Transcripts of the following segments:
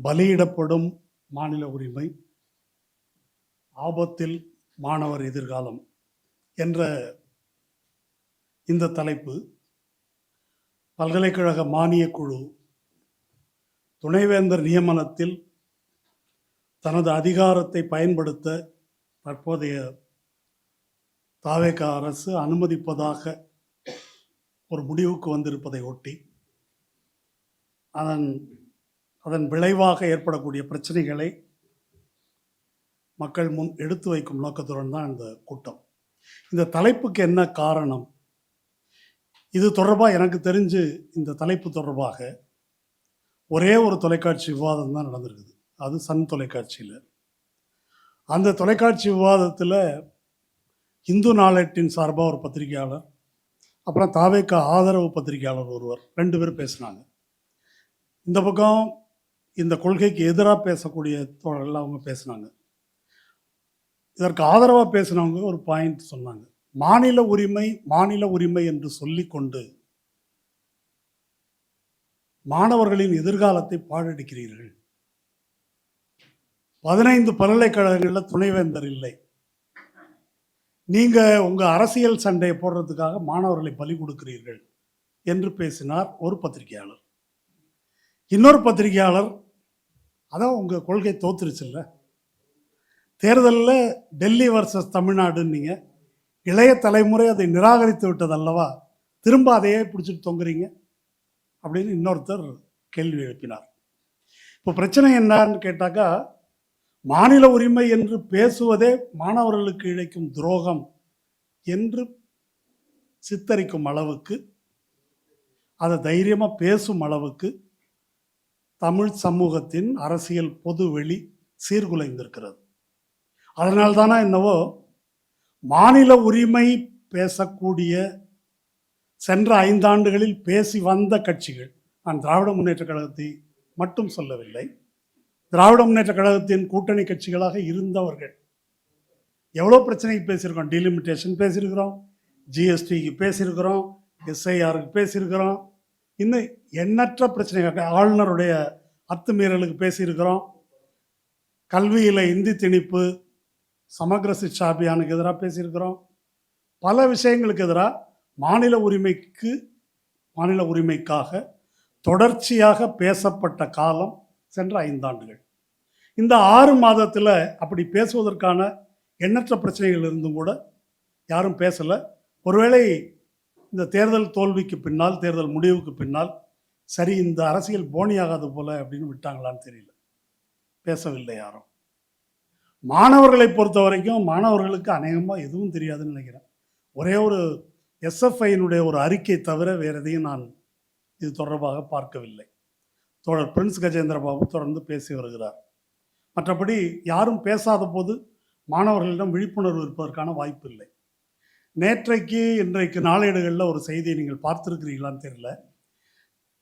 பலியிடப்படும் மாநில உரிமை, ஆபத்தில் மாணவர் எதிர்காலம் என்ற இந்த தலைப்பு பல்கலைக்கழக மானியக் குழு துணைவேந்தர் நியமனத்தில் தனது அதிகாரத்தை பயன்படுத்த தற்போதைய தாவேக அரசு அனுமதிப்பதாக ஒரு முடிவுக்கு வந்திருப்பதை ஒட்டி அதன் விளைவாக ஏற்படக்கூடிய பிரச்சனைகளை மக்கள் முன் எடுத்து வைக்கும் நோக்கத்துடன் தான் இந்த கூட்டம். இந்த தலைப்புக்கு என்ன காரணம்? இது தொடர்பாக எனக்கு தெரிஞ்சு இந்த தலைப்பு தொடர்பாக ஒரே ஒரு தொலைக்காட்சி விவாதம் தான் நடந்திருக்குது. அது சன் தொலைக்காட்சியில். அந்த தொலைக்காட்சி விவாதத்தில் இந்து நாளேட்டின் சார்பாக ஒரு பத்திரிகையாளர், அப்புறம் தாவேக ஆதரவு பத்திரிகையாளர் ஒருவர், 2 பேர் பேசினாங்க. இந்த பக்கம் இந்த கொள்கைக்கு எதிராக பேசக்கூடிய தோழர்கள் அவங்க பேசினாங்க. இதற்கு ஆதரவாக பேசினவங்க ஒரு பாயிண்ட் சொன்னாங்க. மாநில உரிமை என்று சொல்லிக்கொண்டு மாணவர்களின் எதிர்காலத்தை பாழடிக்கிறீர்கள். 15 பல்கலைக்கழகங்களில் துணைவேந்தர் இல்லை. நீங்க உங்க அரசியல் சண்டையை போடுறதுக்காக மாணவர்களை பலி கொடுக்கிறீர்கள் என்று பேசினார் ஒரு பத்திரிகையாளர். இன்னொரு பத்திரிகையாளர், அதான் உங்க கொள்கை தோத்துருச்சுல்ல, தேர்தலில் டெல்லி வர்சஸ் தமிழ்நாடுன்னீங்க, இளைய தலைமுறை அதை நிராகரித்து விட்டது அல்லவா, திரும்ப அதையே பிடிச்சிட்டு தொங்குறீங்க அப்படின்னு இன்னொருத்தர் கேள்வி எழுப்பினார். இப்போ பிரச்சனை என்னன்னு கேட்டாக்கா, மாநில உரிமை என்று பேசுவதே மாணவர்களுக்கு இழைக்கும் துரோகம் என்று சித்தரிக்கும் அளவுக்கு, அதை தைரியமாக பேசும் அளவுக்கு தமிழ் சமூகத்தின் அரசியல் பொதுவெளி சீர்குலைந்திருக்கிறது. அதனால்தானா என்னவோ மாநில உரிமை பேசக்கூடிய சென்ற 5 ஆண்டுகளில் பேசி வந்த கட்சிகள், நான் திராவிட முன்னேற்ற கழகத்தை மட்டும் சொல்லவில்லை, திராவிட முன்னேற்ற கழகத்தின் கூட்டணி கட்சிகளாக இருந்தவர்கள் எவ்வளோ பிரச்சனைக்கு பேசியிருக்கோம். டீலிமிட்டேஷன் பேசியிருக்கிறோம், ஜிஎஸ்டிக்கு பேசியிருக்கிறோம், எஸ்ஐஆருக்கு பேசியிருக்கிறோம், இன்னும் எண்ணற்ற பிரச்சனைகள், ஆளுநருடைய அத்துமீறலுக்கு பேசியிருக்கிறோம், கல்வியில் இந்தி திணிப்பு, சமக்ர சிக்ஷா அபியானுக்கு எதிராக பேசியிருக்கிறோம். பல விஷயங்களுக்கு எதிராக மாநில உரிமைக்காக தொடர்ச்சியாக பேசப்பட்ட காலம் சென்ற 5 ஆண்டுகள். இந்த 6 மாதத்தில் அப்படி பேசுவதற்கான எண்ணற்ற பிரச்சனைகள் இருந்தும் கூட யாரும் பேசலை. ஒருவேளை இந்த தேர்தல் தோல்விக்கு பின்னால், தேர்தல் முடிவுக்கு பின்னால், சரி இந்த அரசியல் போனியாகாது போல அப்படின்னு விட்டாங்களான்னு தெரியல, பேசவில்லை யாரும். மாணவர்களை பொறுத்த வரைக்கும் மாணவர்களுக்கு அநேகமாக எதுவும் தெரியாதுன்னு நினைக்கிறேன். ஒரே ஒரு எஸ்எஃப்ஐனுடைய ஒரு அறிக்கை தவிர வேறு எதையும் நான் இது தொடர்பாக பார்க்கவில்லை. தோழர் பிரின்ஸ் கஜேந்திர பாபு தொடர்ந்து பேசி வருகிறார். மற்றபடி யாரும் பேசாத போது மாணவர்களிடம் விழிப்புணர்வு இருப்பதற்கான வாய்ப்பு இல்லை. இன்றைக்கு நாளேடுகளில் ஒரு செய்தியை நீங்கள் பார்த்துருக்கிறீங்களான்னு தெரியல.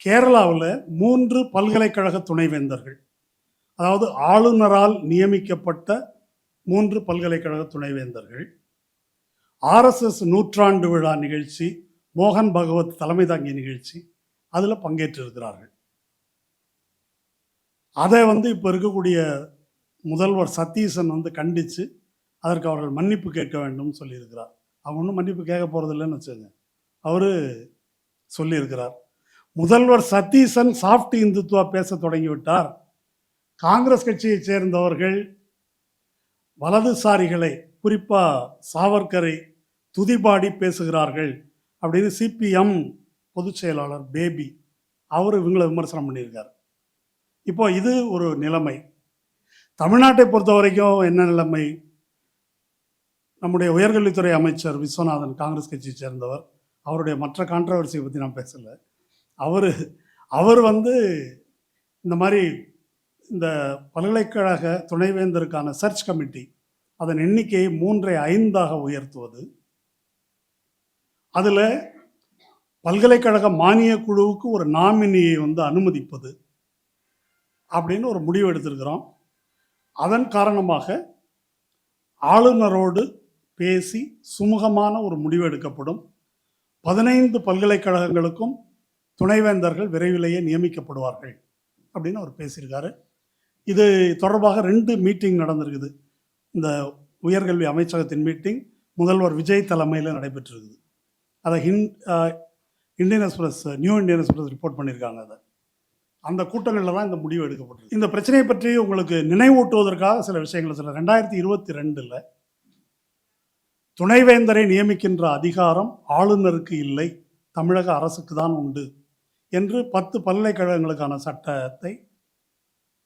கேரளாவில் 3 பல்கலைக்கழக துணைவேந்தர்கள், அதாவது ஆளுநரால் நியமிக்கப்பட்ட 3 பல்கலைக்கழக துணைவேந்தர்கள் ஆர்எஸ்எஸ் நூற்றாண்டு விழா நிகழ்ச்சி, மோகன் பகவத் தலைமை தாங்கிய நிகழ்ச்சி, அதில் பங்கேற்றிருக்கிறார்கள். அதை இப்போ இருக்கக்கூடிய முதல்வர் சதீசன் கண்டித்து அதற்கு அவர்கள் மன்னிப்பு கேட்க வேண்டும் சொல்லியிருக்கிறார். அவங்க ஒன்றும் மன்னிப்பு கேட்க போகிறதில்லைன்னு வச்சுங்க, அவர் சொல்லியிருக்கிறார். முதல்வர் சதீசன் சாஃப்ட் இந்துத்துவா பேச தொடங்கிவிட்டார். காங்கிரஸ் கட்சியை சேர்ந்தவர்கள் வலதுசாரிகளை, குறிப்பாக சாவர்கரை துதிபாடி பேசுகிறார்கள் அப்படின்னு சிபிஎம் பொதுச் செயலாளர் பேபி அவர் இவங்களை விமர்சனம் பண்ணியிருக்கார். இப்போ இது ஒரு நிலைமை. தமிழ்நாட்டை பொறுத்த வரைக்கும் என்ன நிலைமை? நம்முடைய உயர்கல்வித்துறை அமைச்சர் விஸ்வநாதன், காங்கிரஸ் கட்சியை சேர்ந்தவர், அவருடைய மற்ற கான்ட்ரவர்சியை பற்றி நான் பேசலை. அவர் இந்த மாதிரி இந்த பல்கலைக்கழக துணைவேந்தருக்கான சர்ச் கமிட்டி அதன் எண்ணிக்கையை 3ஐ 5ஆக உயர்த்துவது, அதில் பல்கலைக்கழக மானியக் குழுவுக்கு ஒரு நாமினியை அனுமதிப்பது அப்படின்னு ஒரு முடிவு எடுத்திருக்கிறோம். அதன் காரணமாக ஆளுநரோடு பேசி சுமூகமான ஒரு முடிவு எடுக்கப்படும். 15 பல்கலைக்கழகங்களுக்கும் துணைவேந்தர்கள் விரைவிலேயே நியமிக்கப்படுவார்கள் அப்படின்னு அவர் பேசியிருக்காரு. இது தொடர்பாக 2 மீட்டிங் நடந்திருக்குது. இந்த உயர்கல்வி அமைச்சகத்தின் மீட்டிங் முதல்வர் விஜய் தலைமையில் நடைபெற்றிருக்குது. அதை Indian express, new Indian express report பண்ணியிருக்காங்க. அதை அந்த கூட்டங்களில் தான் இந்த முடிவு எடுக்கப்பட்டது. இந்த பிரச்சனையை பற்றி உங்களுக்கு நினைவூட்டுவதற்காக சில விஷயங்களை சொல்ல. 2022 துணைவேந்தரை நியமிக்கின்ற அதிகாரம் ஆளுநருக்கு இல்லை, தமிழக அரசுக்கு தான் உண்டு என்று 10 பல்கலைக்கழகங்களுக்கான சட்டத்தை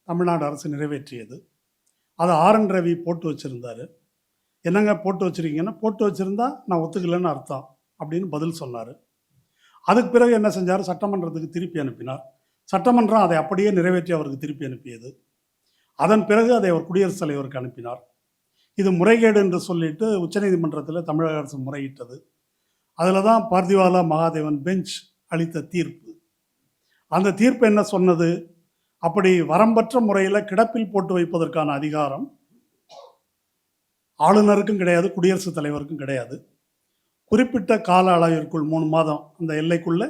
தமிழ்நாடு அரசு நிறைவேற்றியது. அதை ஆர்.என். ரவி போட்டு வச்சுருந்தார். என்னங்க போட்டு வச்சுருக்கீங்கன்னா, போட்டு வச்சுருந்தா நான் ஒத்துக்கலைன்னு அர்த்தம் அப்படின்னு பதில் சொன்னார். அதுக்கு பிறகு என்ன செஞ்சார், சட்டமன்றத்துக்கு திருப்பி அனுப்பினார். சட்டமன்றம் அதை அப்படியே நிறைவேற்றி அவருக்கு திருப்பி அனுப்பியது. அதன் பிறகு அதை அவர் குடியரசுத் தலைவருக்கு அனுப்பினார். இது முறைகேடு என்று சொல்லிட்டு உச்சநீதிமன்றத்தில் தமிழக அரசு முறையிட்டது. அதில் தான் பார்த்திவாலா மகாதேவன் பெஞ்ச் அளித்த தீர்ப்பு. அந்த தீர்ப்பு என்ன சொன்னது, அப்படி வரம்பற்ற முறையில் கிடப்பில் போட்டு வைப்பதற்கான அதிகாரம் ஆளுநருக்கும் கிடையாது, குடியரசுத் தலைவருக்கும் கிடையாது. குறிப்பிட்ட கால அளவிற்குள் 3 மாதம் அந்த எல்லைக்குள்ளே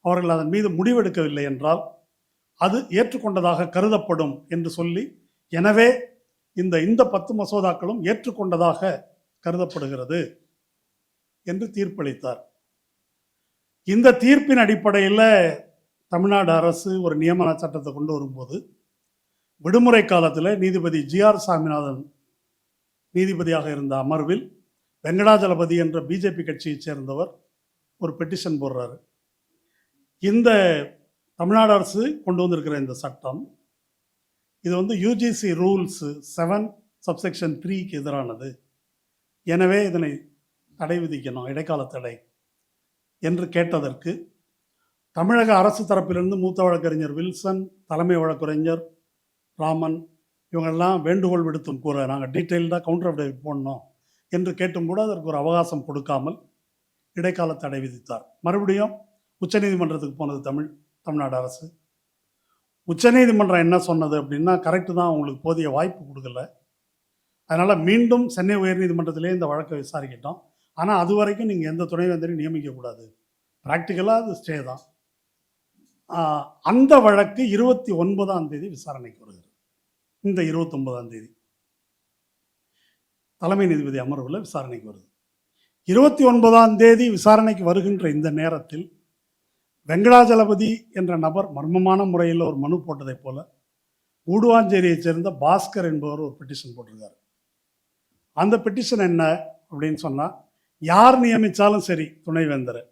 அவர்கள் அதன் மீது முடிவெடுக்கவில்லை என்றால் அது ஏற்றுக்கொண்டதாக கருதப்படும் என்று சொல்லி, எனவே இந்த 10 மசோதாக்களும் ஏற்றுக்கொண்டதாக கருதப்படுகிறது என்று தீர்ப்பளித்தார். இந்த தீர்ப்பின் அடிப்படையில் தமிழ்நாடு அரசு ஒரு நியமன சட்டத்தை கொண்டு வரும்போது விடுமுறை காலத்தில் நீதிபதி ஜி.ஆர். சாமிநாதன் நீதிபதியாக இருந்த அமர்வில் வெங்கடாஜலபதி என்ற பிஜேபி கட்சியைச் சேர்ந்தவர் ஒரு பெட்டிஷன் போடுறாரு. இந்த தமிழ்நாடு அரசு கொண்டு வந்திருக்கிற இந்த சட்டம் இது யூஜிசி ரூல்ஸ் 7(3)க்கு எதிரானது, எனவே இதனை தடை விதிக்கணும், இடைக்கால தடை என்று கேட்டதற்கு தமிழக அரசு தரப்பிலிருந்து மூத்த வழக்கறிஞர் வில்சன், தலைமை வழக்கறிஞர் ராமன் இவங்கெல்லாம் வேண்டுகோள் விடுத்தும் கூற, நாங்கள் டீட்டெயில்டாக கவுண்டர் அஃபிடவிட் போடணும் என்று கேட்டும் கூட அதற்கு ஒரு அவகாசம் கொடுக்காமல் இடைக்கால தடை விதித்தார். மறுபடியும் உச்சநீதிமன்றத்துக்கு போனது தமிழ்நாடு அரசு. உச்சநீதிமன்றம் என்ன சொன்னது அப்படின்னா, கரெக்டு தான், உங்களுக்கு போதிய வாய்ப்பு கொடுக்கல, அதனால் மீண்டும் சென்னை உயர்நீதிமன்றத்திலே இந்த வழக்கை விசாரிக்கிட்டோம், ஆனால் அது வரைக்கும் நீங்கள் எந்த துணைவேந்தரையும் நியமிக்கக்கூடாது, ப்ராக்டிக்கலாக அது ஸ்டே தான். அந்த வழக்கு 29ஆம் தேதி விசாரணைக்கு வருகிறது. இந்த 29ஆம் தேதி தலைமை நீதிபதி அமர்வில் விசாரணைக்கு வருது. 29ஆம் தேதி விசாரணைக்கு வருகின்ற இந்த நேரத்தில் வெங்கடாஜலபதி என்ற நபர் மர்மமான முறையில் ஒரு மனு போட்டதை போல கூடுவாஞ்சேரியைச் சேர்ந்த பாஸ்கர் என்பவர் ஒரு பெட்டிஷன் போட்டிருக்காரு. அந்த பெட்டிஷன் என்ன அப்படின்னு சொன்னால், யார் நியமித்தாலும் சரி, துணைவேந்தரை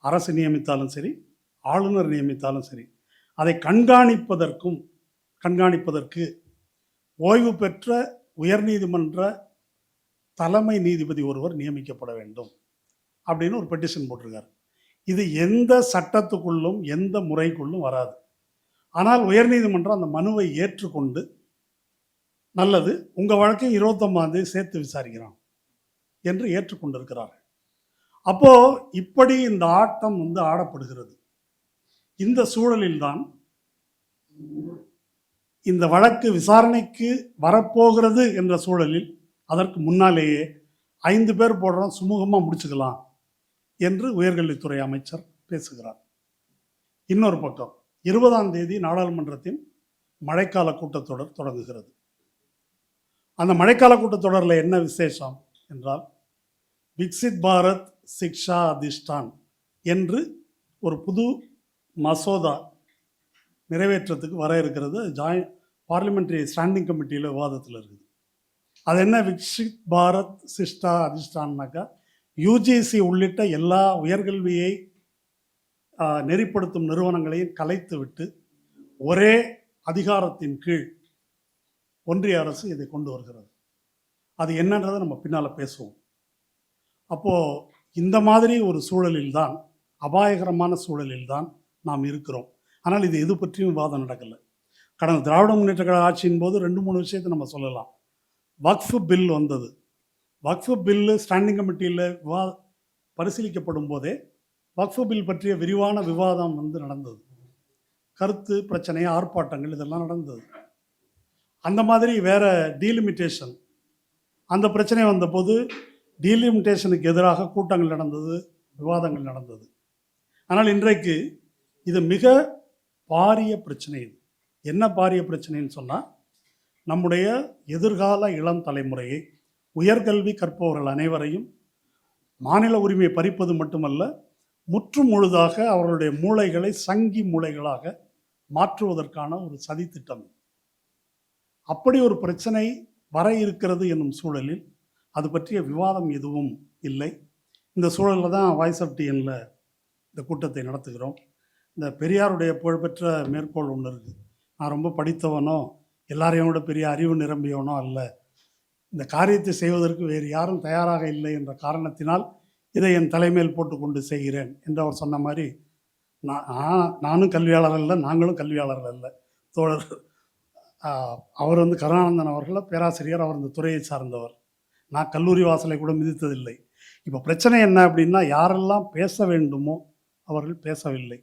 அரசு நியமித்தாலும் சரி, ஆளுநர் நியமித்தாலும் சரி, அதை கண்காணிப்பதற்கு ஓய்வு பெற்ற உயர்நீதிமன்ற தலைமை நீதிபதி ஒருவர் நியமிக்கப்பட வேண்டும் அப்படின்னு ஒரு பெட்டிஷன் போட்டிருக்காரு. இது எந்த சட்டத்துக்குள்ளும் எந்த முறைக்குள்ளும் வராது. ஆனால் உயர்நீதிமன்றம் அந்த மனுவை ஏற்றுக்கொண்டு, நல்லது, உங்கள் வழக்கை 29ஆம் தேதி சேர்த்து விசாரிக்கிறோம் என்று ஏற்றுக்கொண்டிருக்கிறார்கள். அப்போது இப்படி இந்த ஆட்டம் ஆடப்படுகிறது. இந்த சூழலில்தான் இந்த வழக்கு விசாரணைக்கு வரப்போகிறது என்ற சூழலில் அதற்கு முன்னாலேயே 5 பேர் போடுறோம், சுமூகமாக முடிச்சுக்கலாம் என்று உயர்கல்வித்துறை அமைச்சர் பேசுகிறார். இன்னொரு பக்கம் 20ஆம் தேதி நாடாளுமன்றத்தின் மழைக்கால கூட்டத்தொடர் தொடங்குகிறது. அந்த மழைக்கால கூட்டத்தொடரில் என்ன விசேஷம் என்றால், விக்சித் பாரத் சிக்ஷா அதிஷ்டான் என்று ஒரு புது மசோதா நிறைவேற்றத்துக்கு வர இருக்கிறது. பார்லிமெண்ட்ரி ஸ்டாண்டிங் கமிட்டியில் விவாதத்தில் இருக்குது. அது என்ன விக்சித் பாரத் சிக்ஷா அதிஷ்டான்னாக்கா, யூஜிசி உள்ளிட்ட எல்லா உயர்கல்வியை நெறிப்படுத்தும் நிறுவனங்களையும் கலைத்து விட்டு ஒரே அதிகாரத்தின் கீழ் ஒன்றிய அரசு இதை கொண்டு வருகிறது. அது என்னன்றதை நம்ம பின்னால் பேசுவோம். அப்போது இந்த மாதிரி ஒரு சூழலில்தான், அபாயகரமான சூழலில்தான் நாம் இருக்கிறோம். ஆனால் இது பற்றியும் விவாதம் நடக்கலை. கடந்த திராவிட முன்னேற்ற கழக ஆட்சியின் போது 2-3 விஷயத்தை நம்ம சொல்லலாம். வக்ஃபு பில் வந்தது. வக்ஃபு பில்லு ஸ்டாண்டிங் கமிட்டியில் பரிசீலிக்கப்படும் போதே வக்ஃபு பில் பற்றிய விரிவான விவாதம் நடந்தது. கருத்து பிரச்சனை, ஆர்ப்பாட்டங்கள் இதெல்லாம் நடந்தது. அந்த மாதிரி வேறு டீலிமிட்டேஷன், அந்த பிரச்சனை வந்தபோது டீலிமிட்டேஷனுக்கு எதிராக கூட்டங்கள் நடந்தது, விவாதங்கள் நடந்தது. ஆனால் இன்றைக்கு இது மிக பாரிய பிரச்சனை. இது என்ன பாரிய பிரச்சனைன்னு சொன்னால், நம்முடைய எதிர்கால இளம் தலைமுறையை, உயர்கல்வி கற்பவர்கள் அனைவரையும் மாநில உரிமையை பறிப்பது மட்டுமல்ல, முற்று முழுதாக அவர்களுடைய மூளைகளை சங்கி மூளைகளாக மாற்றுவதற்கான ஒரு சதித்திட்டம். அப்படி ஒரு பிரச்சனை வர இருக்கிறது என்னும் சூழலில் அது பற்றிய விவாதம் எதுவும் இல்லை. இந்த சூழலில் தான் வாய்ஸ் ஆஃப் டிஎன்ல இந்த கூட்டத்தை நடத்துகிறோம். இந்த பெரியாருடைய புகழ்பெற்ற மேற்கோள் ஒன்று இருக்குது. நான் ரொம்ப படித்தவனோ எல்லாரையும் விட பெரிய அறிவு நிரம்பியவனோ அல்ல, இந்த காரியத்தை செய்வதற்கு வேறு யாரும் தயாராக இல்லை என்ற காரணத்தினால் இதை என் தலைமையில் போட்டுக்கொண்டு செய்கிறேன் என்று அவர் சொன்ன மாதிரி, நானும் கல்வியாளர் அல்ல, நாங்களும் கல்வியாளர்கள் அல்ல. தோழர் அவர் கருணானந்தன் அவர்கள் பேராசிரியர், அவர் இந்த துறையை சார்ந்தவர். நான் கல்லூரி வாசலை கூட மிதித்ததில்லை. இப்போ பிரச்சனை என்ன அப்படின்னா, யாரெல்லாம் பேச வேண்டுமோ அவர்கள் பேசவில்லை.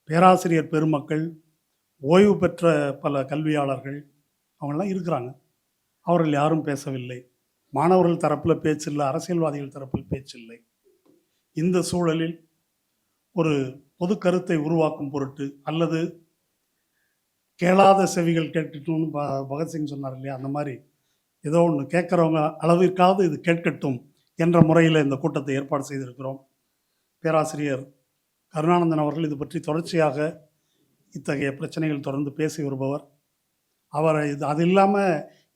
பேராசிரியர் பெருமக்கள், ஓய்வு பெற்ற பல கல்வியாளர்கள் அவங்களாம் இருக்கிறாங்க, அவர்கள் யாரும் பேசவில்லை. மாணவர்கள் தரப்பில் பேச்சில்லை, அரசியல்வாதிகள் தரப்பில் பேச்சில்லை. இந்த சூழலில் ஒரு பொது கருத்தை உருவாக்கும் பொருட்டு, அல்லது கேளாத செவிகள் கேட்கட்டும்னு பகத்சிங் சொன்னார் இல்லையா, அந்த மாதிரி ஏதோ ஒன்று கேட்குறவங்க அளவிற்காவது இது கேட்கட்டும் என்ற முறையில் இந்த கூட்டத்தை ஏற்பாடு செய்திருக்கிறோம். பேராசிரியர் கருணானந்தன் அவர்கள் இது பற்றி தொடர்ச்சியாக இத்தகைய பிரச்சனைகள் தொடர்ந்து பேசி வருபவர். அவர் அது இல்லாமல்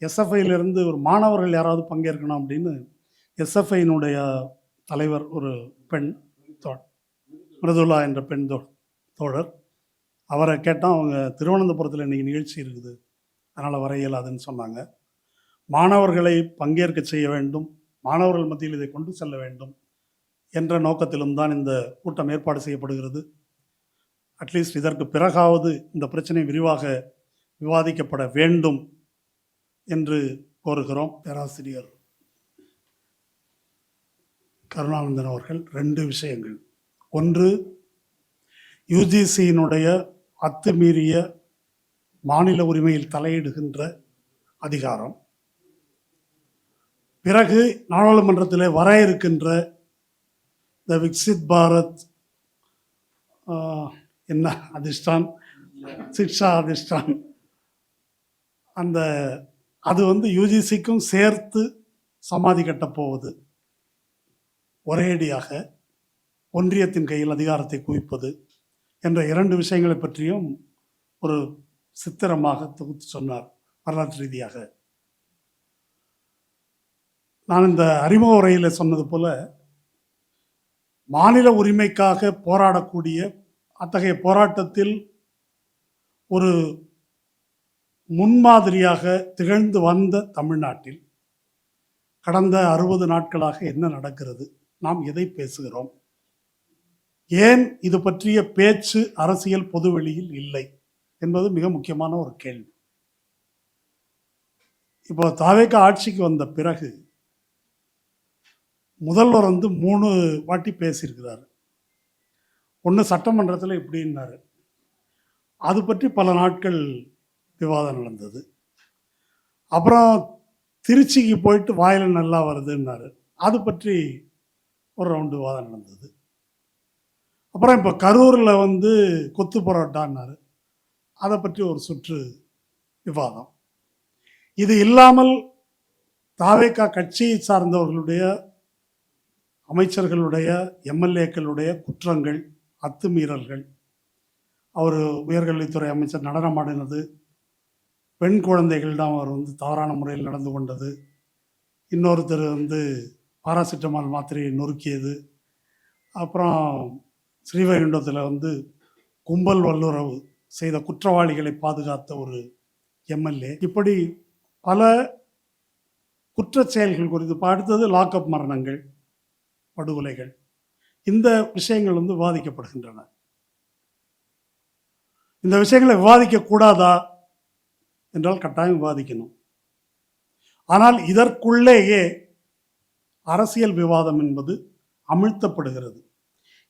எஸ்எஃப்ஐயிலிருந்து ஒரு மாணவர்கள் யாராவது பங்கேற்கணும் அப்படின்னு எஸ்எஃப்ஐயினுடைய தலைவர் ஒரு பெண் மிருதுலா என்ற பெண் தோழர், அவரை கேட்டால் அவங்க திருவனந்தபுரத்தில் இன்றைக்கி நிகழ்ச்சி இருக்குது, அதனால் வர இயலாதுன்னு சொன்னாங்க. மாணவர்களை பங்கேற்க செய்ய வேண்டும், மாணவர்கள் மத்தியில் இதை கொண்டு செல்ல வேண்டும் என்ற நோக்கத்திலும் தான் இந்த கூட்டம் ஏற்பாடு செய்யப்படுகிறது. அட்லீஸ்ட் இதற்கு பிறகாவது இந்த பிரச்சனை விரிவாக விவாதிக்கப்பட வேண்டும் என்று கோருகிறோம். பேராசிரியர் கருணானந்தன் அவர்கள் 2 விஷயங்கள். ஒன்று, யுஜிசியினுடைய அத்துமீறிய மாநில உரிமையில் தலையிடுகின்ற அதிகாரம். பிறகு நாடாளுமன்றத்தில் வர இருக்கின்ற த விக்சித் பாரத் என்ன அதிஷ்டான், சிக்ஷா அதிஷ்டான், அந்த அது யுஜிசிக்கும் சேர்த்து சமாதி கட்டப்போவது, ஒரேடியாக ஒன்றியத்தின் கையில் அதிகாரத்தை குவிப்பது என்ற 2 விஷயங்களை பற்றியும் ஒரு சித்திரமாக தொகுத்து சொன்னார் வரலாற்று ரீதியாக. நான் இந்த அறிமுக உரையில் சொன்னது போல, மாநில உரிமைக்காக போராடக்கூடிய அத்தகைய போராட்டத்தில் ஒரு முன்மாதிரியாக திகழ்ந்து வந்த தமிழ்நாட்டில் கடந்த 60 நாட்களாக என்ன நடக்கிறது, நாம் எதை பேசுகிறோம், ஏன் இது பற்றிய பேச்சு அரசியல் பொதுவெளியில் இல்லை என்பது மிக முக்கியமான ஒரு கேள்வி. இப்போ தாவேகா ஆட்சிக்கு வந்த பிறகு முதல்வர் 3 வாட்டி பேசியிருக்கிறார். ஒன்று சட்டமன்றத்தில் இப்படின்னாரு, அது பற்றி பல நாட்கள் விவாதம் நடந்தது. அப்புறம் திருச்சிக்கு போயிட்டு வாயில் நல்லா வருதுன்னாரு, அது பற்றி ஒரு ரவுண்டு விவாதம் நடந்தது. அப்புறம் இப்போ கரூரில் கொத்து பரோட்டான்னாரு, அதை பற்றி ஒரு சுற்று விவாதம். இது இல்லாமல் தாவேகா கட்சியை சார்ந்தவர்களுடைய, அமைச்சர்களுடைய, எம்எல்ஏக்களுடைய குற்றங்கள், அத்துமீறல்கள், அவர் உயர்கல்வித்துறை அமைச்சர் நடனமாடினது, பெண் குழந்தைகளிடம் அவர் தவறான முறையில் நடந்து கொண்டது, இன்னொருத்தர் பாராசிட்டமால் மாத்திரையை நொறுக்கியது, அப்புறம் ஸ்ரீவைகுண்டத்தில் கும்பல் வல்லுறவு செய்த குற்றவாளிகளை பாதுகாத்த ஒரு எம்எல்ஏ, இப்படி பல குற்றச் செயல்கள் குறித்து. அடுத்தது லாக்அப் மரணங்கள், படுகொலைகள், இந்த விஷயங்கள் விவாதிக்கப்படுகின்றன. இந்த விஷயங்களை விவாதிக்கக்கூடாதா என்றால் கட்டாயம் விவாதிக்கணும். ஆனால் இதற்குள்ளேயே அரசியல் விவாதம் என்பது அமிழ்த்தப்படுகிறது.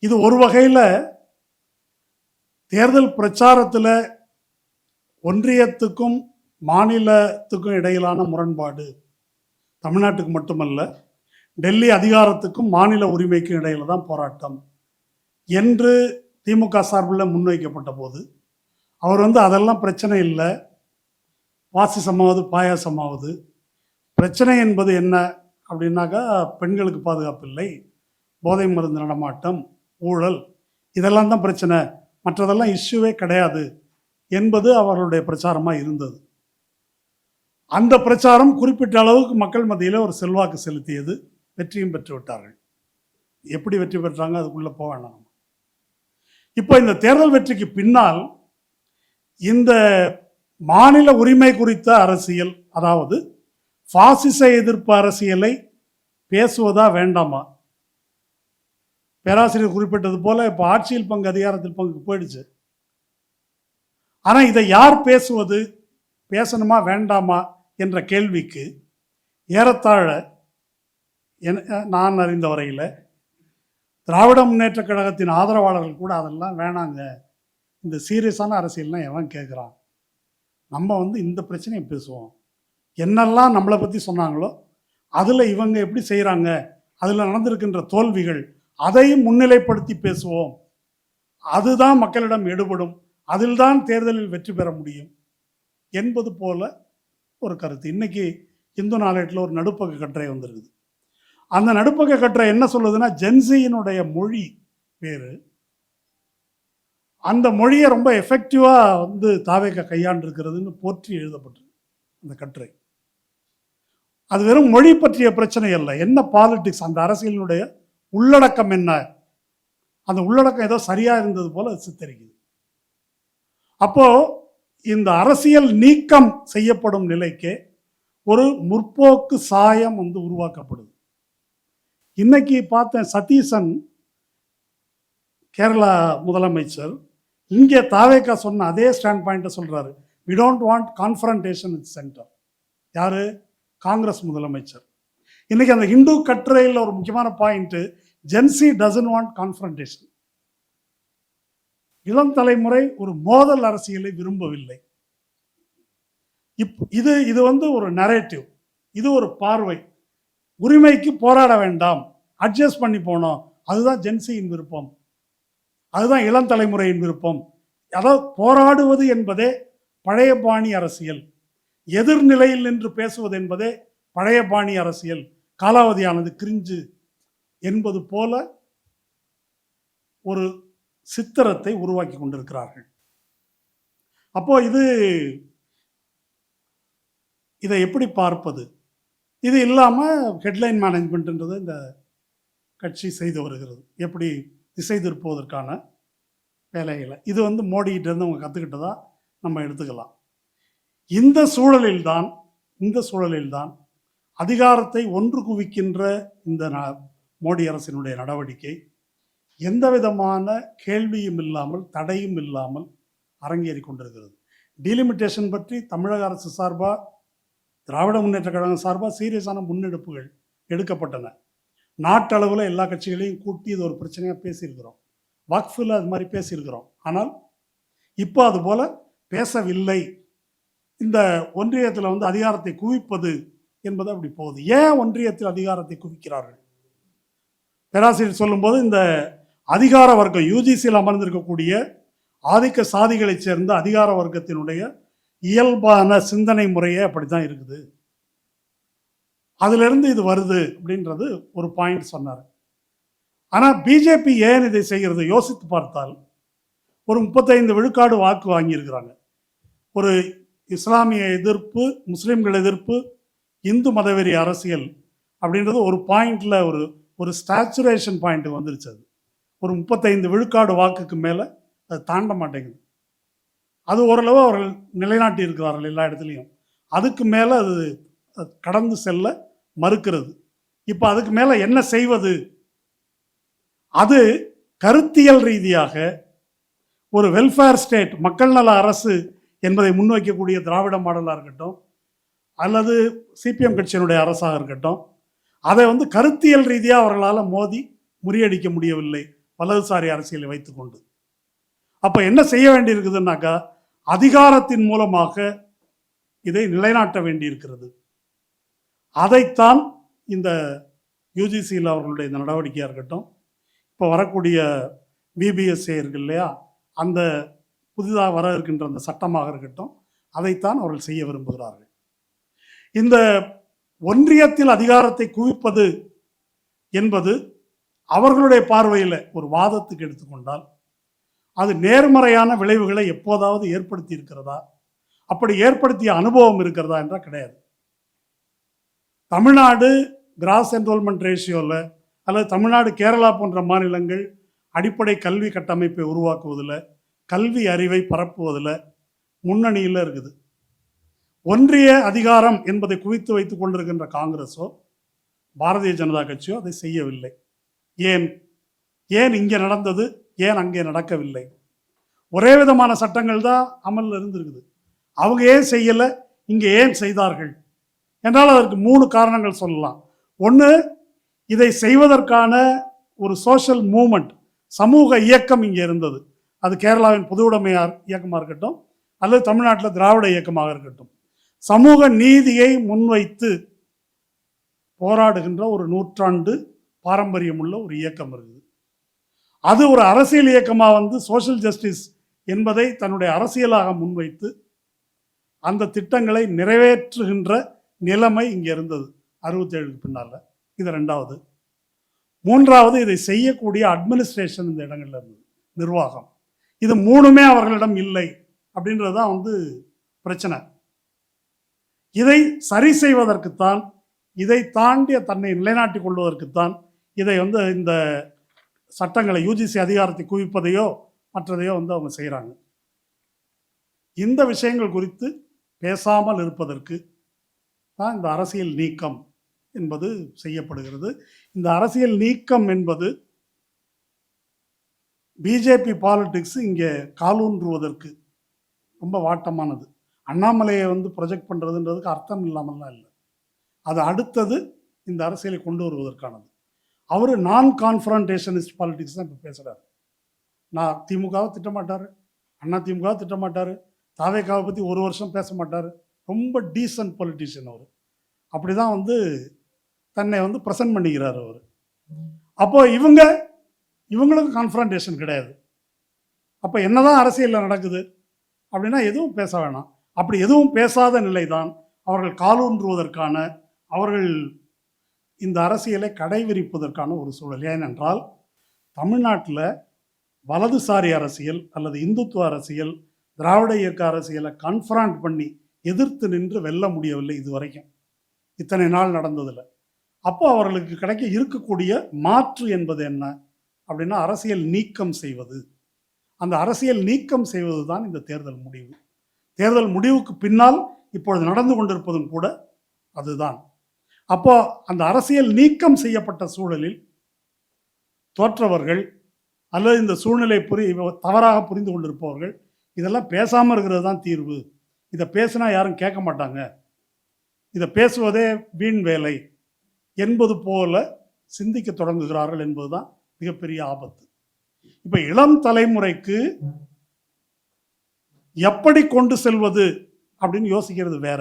இது ஒரு வகையில் தேர்தல் பிரச்சாரத்தில் ஒன்றியத்துக்கும் மாநிலத்துக்கும் இடையிலான முரண்பாடு, தமிழ்நாட்டுக்கு மட்டுமல்ல, டெல்லி அதிகாரத்துக்கும் மாநில உரிமைக்கும் இடையில தான் போராட்டம் என்று திமுக சார்பில் முன்வைக்கப்பட்ட போது அவர் அதெல்லாம் பிரச்சனை இல்லை, பாசிசமாவது பாயாசமாவது. பிரச்சனை என்பது என்ன அப்படின்னாக்கா, பெண்களுக்கு பாதுகாப்பு இல்லை, போதை மருந்து நடமாட்டம், ஊழல், இதெல்லாம் தான் பிரச்சனை, மற்றதெல்லாம் இஷ்யூவே கிடையாது என்பது அவர்களுடைய பிரச்சாரமாக இருந்தது. அந்த பிரச்சாரம் குறிப்பிட்ட அளவுக்கு மக்கள் மத்தியில் ஒரு செல்வாக்கு செலுத்தியது, வெற்றியும் பெற்று விட்டார்கள். எப்படி வெற்றி பெற்றாங்க அதுக்குள்ளே போக வேண்டாம். இப்போ இந்த தேர்தல் வெற்றிக்கு பின்னால் இந்த மாநில உரிமை குறித்த அரசியல், அதாவது பாசிச எதிர்ப்பு அரசியலை பேசுவதா வேண்டாமா? பேராசிரியர் குறிப்பிட்டது போல இப்போ ஆட்சியில் பங்கு அதிகாரத்தில் பங்கு போயிடுச்சு. ஆனால் இதை யார் பேசுவது, பேசணுமா வேண்டாமா என்ற கேள்விக்கு ஏறத்தாழ நான் அறிந்த வரையில் திராவிட முன்னேற்ற கழகத்தின் ஆதரவாளர்கள் கூட அதெல்லாம் வேணாங்க, இந்த சீரியஸான அரசியல்லாம் எவன் கேட்குறான், நம்ம இந்த பிரச்சனையை பேசுவோம், என்னெல்லாம் நம்மளை பற்றி சொன்னாங்களோ அதில் இவங்க எப்படி செய்கிறாங்க, அதில் நடந்திருக்கின்ற தோல்விகள், அதையும் முன்னிலைப்படுத்தி பேசுவோம், அதுதான் மக்களிடம் எடுபடும், அதில்தான் தேர்தலில் வெற்றி பெற முடியும் என்பது போல ஒரு கருத்து. இன்னைக்கு இந்து நாளேட்டில் ஒரு நடுப்பக்க கட்டுரை வந்திருக்குது. அந்த நடுப்பக்க கட்டுரை என்ன சொல்லுதுன்னா, ஜென்சியினுடைய மொழி வேறு, அந்த மொழியை ரொம்ப எஃபெக்டிவாக தாவேக கையாண்டிருக்கிறதுன்னு போற்றி எழுதப்பட்டிருக்கு அந்த கட்டுரை. அது வெறும் மொழி பற்றிய பிரச்சனை அல்ல, என்ன பாலிடிக்ஸ், அந்த அரசியலினுடைய உள்ளடக்கம் என்ன, அந்த உள்ளடக்கம் ஏதோ சரியா இருந்தது போல சித்தரிக்குது. அப்போ இந்த அரசியல் நீக்கம் செய்யப்படும் நிலைக்கு ஒரு முற்போக்கு சாயம் உருவாக்கப்படுது. இன்னைக்கு பார்த்தேன், சதீசன் கேரளா முதலமைச்சர் இங்கே தாவேகா சொன்ன அதே ஸ்டாண்ட் பாயிண்ட்டை சொல்றாரு. We don't want confrontation with centre. யாரு? காங்கிரஸ் முதலமைச்சர். இன்னைக்கு அந்த ஹிந்து கட்டுரையில் ஒரு முக்கியமான point, Gen Z doesn't want confrontation. இளம் தலைமுறை ஒரு மோதல் அரசியலை விரும்பவில்லை. இது ஒரு நரேட்டிவ், இது ஒரு பார்வை. உரிமைக்கு போராட வேண்டாம், அட்ஜஸ்ட் பண்ணி போனோம், அதுதான் ஜென்சியின் விருப்பம், அதுதான் இளம் தலைமுறையின் விருப்பம். அதாவது போராடுவது என்பதே பழைய பாணி அரசியல், எதிர்நிலையில் நின்று பேசுவது என்பதே பழைய பாணி அரசியல், காலாவதியானது, கிரிஞ்சு என்பது போல ஒரு சித்திரத்தை உருவாக்கி கொண்டிருக்கிறார்கள். அப்போ இதை எப்படி பார்ப்பது? இது இல்லாமல் ஹெட்லைன் மேனேஜ்மெண்ட்ன்றது இந்த கட்சி செய்து வருகிறது, எப்படி திசை திருப்புவதற்கான வேலைகளை. இது மோடிகிட்டேருந்து அவங்க கற்றுக்கிட்டதா நம்ம எடுத்துக்கலாம். இந்த சூழலில்தான் அதிகாரத்தை ஒன்று குவிக்கின்ற இந்த மோடி அரசினுடைய நடவடிக்கை எந்த விதமான கேள்வியும் இல்லாமல், தடையும் இல்லாமல் அரங்கேறி கொண்டிருக்கிறது. டீலிமிட்டேஷன் பற்றி தமிழக அரசு சார்பாக, திராவிட முன்னேற்ற கழகம் சார்பாக சீரியஸான முன்னெடுப்புகள் எடுக்கப்பட்டன. நாட்டளவில் எல்லா கட்சிகளையும் கூட்டி இது ஒரு பிரச்சனையாக பேசியிருக்கிறோம். வக்ஃபில் அது மாதிரி பேசியிருக்கிறோம். ஆனால் இப்போ அது போல பேசவில்லை. இந்த ஒன்றியத்தில் அதிகாரத்தை குவிப்பது என்பது அப்படி போகுது. ஏன் ஒன்றியத்தில் அதிகாரத்தை குவிக்கிறார்கள்? பேராசிரியர் சொல்லும்போது இந்த அதிகார வர்க்கம், யூஜிசியில் அமர்ந்திருக்கக்கூடிய ஆதிக்க சாதிகளைச் சேர்ந்த அதிகார வர்க்கத்தினுடைய இயல்பான சிந்தனை முறையே அப்படித்தான் இருக்குது, அதிலிருந்து இது வருது அப்படின்றது ஒரு பாயிண்ட் சொன்னார். ஆனால் பிஜேபி ஏன் இதை செய்கிறது யோசித்து பார்த்தால், ஒரு 35 விழுக்காடு வாக்கு வாங்கியிருக்கிறாங்க. ஒரு இஸ்லாமிய எதிர்ப்பு, முஸ்லீம்கள் எதிர்ப்பு, இந்து மதவெறி அரசியல் அப்படின்றது ஒரு பாயிண்டில் ஒரு ஸ்டாச்சுரேஷன் பாயிண்ட் வந்துருச்சு. அது ஒரு 35 விழுக்காடு வாக்குக்கு மேலே அது தாண்ட மாட்டேங்குது. அது ஓரளவு அவர்கள் நிலைநாட்டி இருக்கிறார்கள் எல்லா இடத்துலையும். அதுக்கு மேலே அது கடந்து செல்ல மறுக்கிறது. இப்போ அதுக்கு மேலே என்ன செய்வது? அது கருத்தியல் ரீதியாக ஒரு வெல்ஃபேர் ஸ்டேட், மக்கள் நல அரசு என்பதை முன்வைக்கக்கூடிய திராவிட மாடலாக இருக்கட்டும், அல்லது சிபிஎம் கட்சியினுடைய அரசாக இருக்கட்டும், அதை கருத்தியல் ரீதியாக அவர்களால் மோதி முறியடிக்க முடியவில்லை வலதுசாரி அரசியலை வைத்துக்கொண்டு. அப்போ என்ன செய்ய வேண்டியிருக்குதுன்னாக்கா, அதிகாரத்தின் மூலமாக இதை நிலைநாட்ட வேண்டியிருக்கிறது. அதைத்தான் இந்த யூஜிசியில் அவர்களுடைய இந்த நடவடிக்கையாக இருக்கட்டும், இப்போ வரக்கூடிய பிபிஎஸ்ஏ இருக்கு இல்லையா, அந்த புதிதாக வர இருக்கின்ற அந்த சட்டமாக இருக்கட்டும், அதைத்தான் அவர்கள் செய்ய விரும்புகிறார்கள். இந்த ஒன்றியத்தில் அதிகாரத்தை குவிப்பது என்பது அவர்களுடைய பார்வையில் ஒரு வாதத்துக்கு எடுத்துக்கொண்டால் அது நேர்மறையான விளைவுகளை எப்போதாவது ஏற்படுத்தி இருக்கிறதா, அப்படி ஏற்படுத்திய அனுபவம் இருக்கிறதா என்றால் கிடையாது. தமிழ்நாடு கிராஸ் என்ரோல்மெண்ட் ரேஷியோவில் அல்லது தமிழ்நாடு கேரளா போன்ற மாநிலங்கள் அடிப்படை கல்வி கட்டமைப்பை உருவாக்குவதில், கல்வி அறிவை பரப்புவதில் முன்னணியில் இருக்குது. ஒன்றிய அதிகாரம் என்பதை குவித்து வைத்துக் கொண்டிருக்கின்ற காங்கிரஸோ பாரதிய ஜனதா கட்சியோ அதை செய்யவில்லை. ஏன் ஏன் இங்கே நடந்தது, ஏன் அங்கே நடக்கவில்லை? ஒரே விதமான சட்டங்கள் தான் அமலில் இருந்திருக்குது. அவங்க ஏன் செய்யலை, இங்கே ஏன் செய்தார்கள் என்றால் அதற்கு 3 காரணங்கள் சொல்லலாம். ஒன்று, இதை செய்வதற்கான ஒரு சோஷியல் மூமெண்ட், சமூக இயக்கம் இங்கே இருந்தது. அது கேரளாவின் பொதுவுடைமையார் இயக்கமாக இருக்கட்டும் அல்லது தமிழ்நாட்டில் திராவிட இயக்கமாக இருக்கட்டும், சமூக நீதியை முன்வைத்து போராடுகின்ற ஒரு நூற்றாண்டு பாரம்பரியம் உள்ள ஒரு இயக்கம் இருக்குது. அது ஒரு அரசியல் இயக்கமாக சோஷியல் ஜஸ்டிஸ் என்பதை தன்னுடைய அரசியலாக முன்வைத்து அந்த திட்டங்களை நிறைவேற்றுகின்ற நிலைமை இங்கே இருந்தது 67க்கு பின்னால். இது 2வது. 3வது, இதை செய்யக்கூடிய அட்மினிஸ்ட்ரேஷன் இந்த இடங்கள்ல இருந்தது, நிர்வாகம். இது 3மே அவர்களிடம் இல்லை அப்படின்றது தான் பிரச்சனை. இதை சரி செய்வதற்குத்தான், இதை தாண்டிய தன்னை நிலைநாட்டிக் கொள்வதற்குத்தான் இதை இந்த சட்டங்களை யூஜிசி அதிகாரத்தை குவிப்பதையோ மற்றதையோ அவங்க செய்கிறாங்க. இந்த விஷயங்கள் குறித்து பேசாமல் இருப்பதற்கு தான் இந்த அரசியல் நீக்கம் என்பது செய்யப்படுகிறது. இந்த அரசியல் நீக்கம் என்பது பிஜேபி பாலிடிக்ஸ் இங்கே காலூன்றுவதற்கு ரொம்ப வாட்டமானது. அண்ணாமலையை ப்ரொஜெக்ட் பண்ணுறதுன்றதுக்கு அர்த்தம் இல்லாமல்லாம் இல்லை. அது அடுத்தது இந்த அரசியலை கொண்டு வருவதற்கானது. அவர் நான் கான்ஃபரண்டேஷனிஸ்ட் பாலிடிக்ஸ் தான் இப்போ பேசுகிறார். நான் திமுகவை திட்டமாட்டார், அண்ணா திமுகவை திட்டமாட்டார், தாவேக்காவை பற்றி ஒரு வருஷம் பேச மாட்டார். ரொம்ப டீசன்ட் பொலிட்டிஷியன் அவர். அப்படி தான் தன்னை ப்ரெசன்ட் பண்ணிக்கிறார் அவர். அப்போது இவங்களுக்கு கான்ஃபரண்டேஷன் கிடையாது. அப்போ என்னதான் அரசியலில் நடக்குது அப்படின்னா எதுவும் பேச வேணாம். அப்படி எதுவும் பேசாத நிலை தான் அவர்கள் காலூன்றுவதற்கான, அவர்கள் இந்த அரசியலை கடைவிரிப்பதற்கான ஒரு சூழல். ஏனென்றால் தமிழ்நாட்டில் வலதுசாரி அரசியல் அல்லது இந்துத்துவ அரசியல், திராவிட இயக்க அரசியலை கான்ஃபரண்ட் பண்ணி எதிர்த்து நின்று வெல்ல முடியவில்லை இதுவரைக்கும், இத்தனை நாள் நடந்ததில். அப்போ அவர்களுக்கு கிடைக்க இருக்கக்கூடிய மாற்று என்பது என்ன அப்படின்னா அரசியல் நீக்கம் செய்வது. அந்த அரசியல் நீக்கம் செய்வது தான் இந்த தேர்தல் முடிவு. தேர்தல் முடிவுக்கு பின்னால் இப்பொழுது நடந்து கொண்டிருப்பதும் கூட அதுதான். அப்போ அந்த அரசியல் நீக்கம் செய்யப்பட்ட சூழலில் தோற்றவர்கள் அல்லது இந்த சூழ்நிலை தவறாக புரிந்து கொண்டிருப்பவர்கள் இதெல்லாம் பேசாமல் இருக்கிறது தான் தீர்வு, இதை பேசினா யாரும் கேட்க மாட்டாங்க, இதை பேசுவதே வீண் வேலை என்பது போல சிந்திக்க தொடங்குகிறார்கள் என்பதுதான் மிகப்பெரிய ஆபத்து. இப்ப இளம் தலைமுறைக்கு எப்படி கொண்டு செல்வது அப்படின்னு யோசிக்கிறது வேற.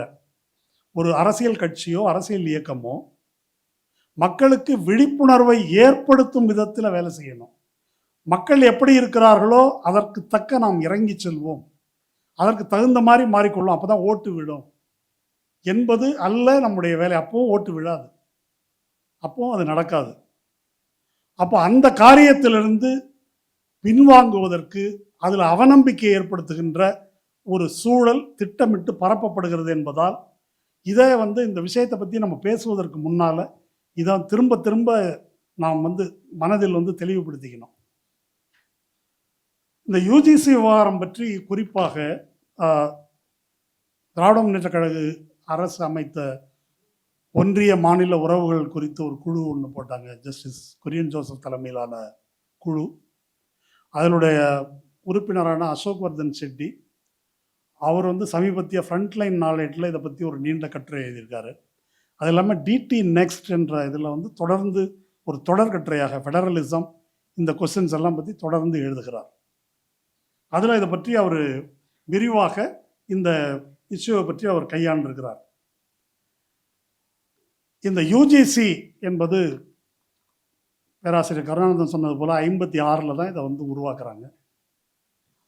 ஒரு அரசியல் கட்சியோ அரசியல் இயக்கமோ மக்களுக்கு விழிப்புணர்வை ஏற்படுத்தும் விதத்தில் வேலை செய்யணும். மக்கள் எப்படி இருக்கிறார்களோ அதற்கு தக்க நாம் இறங்கி செல்வோம், அதற்கு தகுந்த மாதிரி மாறிக்கொள்ளும், அப்போதான் ஓட்டு விடும் என்பது அல்ல நம்முடைய வேலை. அப்பவும் ஓட்டு விழாது, அப்பவும் அது நடக்காது. அப்போ அந்த காரியத்திலிருந்து பின்வாங்குவதற்கு, அதில் அவநம்பிக்கை ஏற்படுத்துகின்ற ஒரு சூழல் திட்டமிட்டு பரப்பப்படுகிறது என்பதால் இதை இந்த விஷயத்தை பற்றி நம்ம பேசுவதற்கு முன்னால் இதை திரும்ப திரும்ப நாம் மனதில் தெளிவுபடுத்திக்கணும். இந்த யூஜிசி விவகாரம் பற்றி குறிப்பாக திராவிட முன்னேற்ற கழக அரசு அமைத்த ஒன்றிய மாநில உறவுகள் குறித்து ஒரு குழு ஒன்று போட்டாங்க, ஜஸ்டிஸ் குரியன் ஜோசப் தலைமையிலான குழு. அதனுடைய உறுப்பினரான அசோக் வர்தன் செட்டி அவர் சமீபத்திய ஃப்ரண்ட்லைன் நாளேட்டில் இதை பற்றி ஒரு நீண்ட கட்டுரை எழுதியிருக்காரு. அது இல்லாமல் டிடி நெக்ஸ்ட் என்ற இதில் தொடர்ந்து ஒரு தொடர் கட்டுரையாக ஃபெடரலிசம் இந்த கொஸ்டின்ஸ் எல்லாம் பற்றி தொடர்ந்து எழுதுகிறார். அதில் இதை பற்றி அவர் விரிவாக இந்த இஷ்யூவை பற்றி அவர் கையாண்டிருக்கிறார். இந்த யூஜிசி என்பது பேராசிரியர் கருணானந்தன் சொன்னது போல் 56 தான் இதை உருவாக்குறாங்க.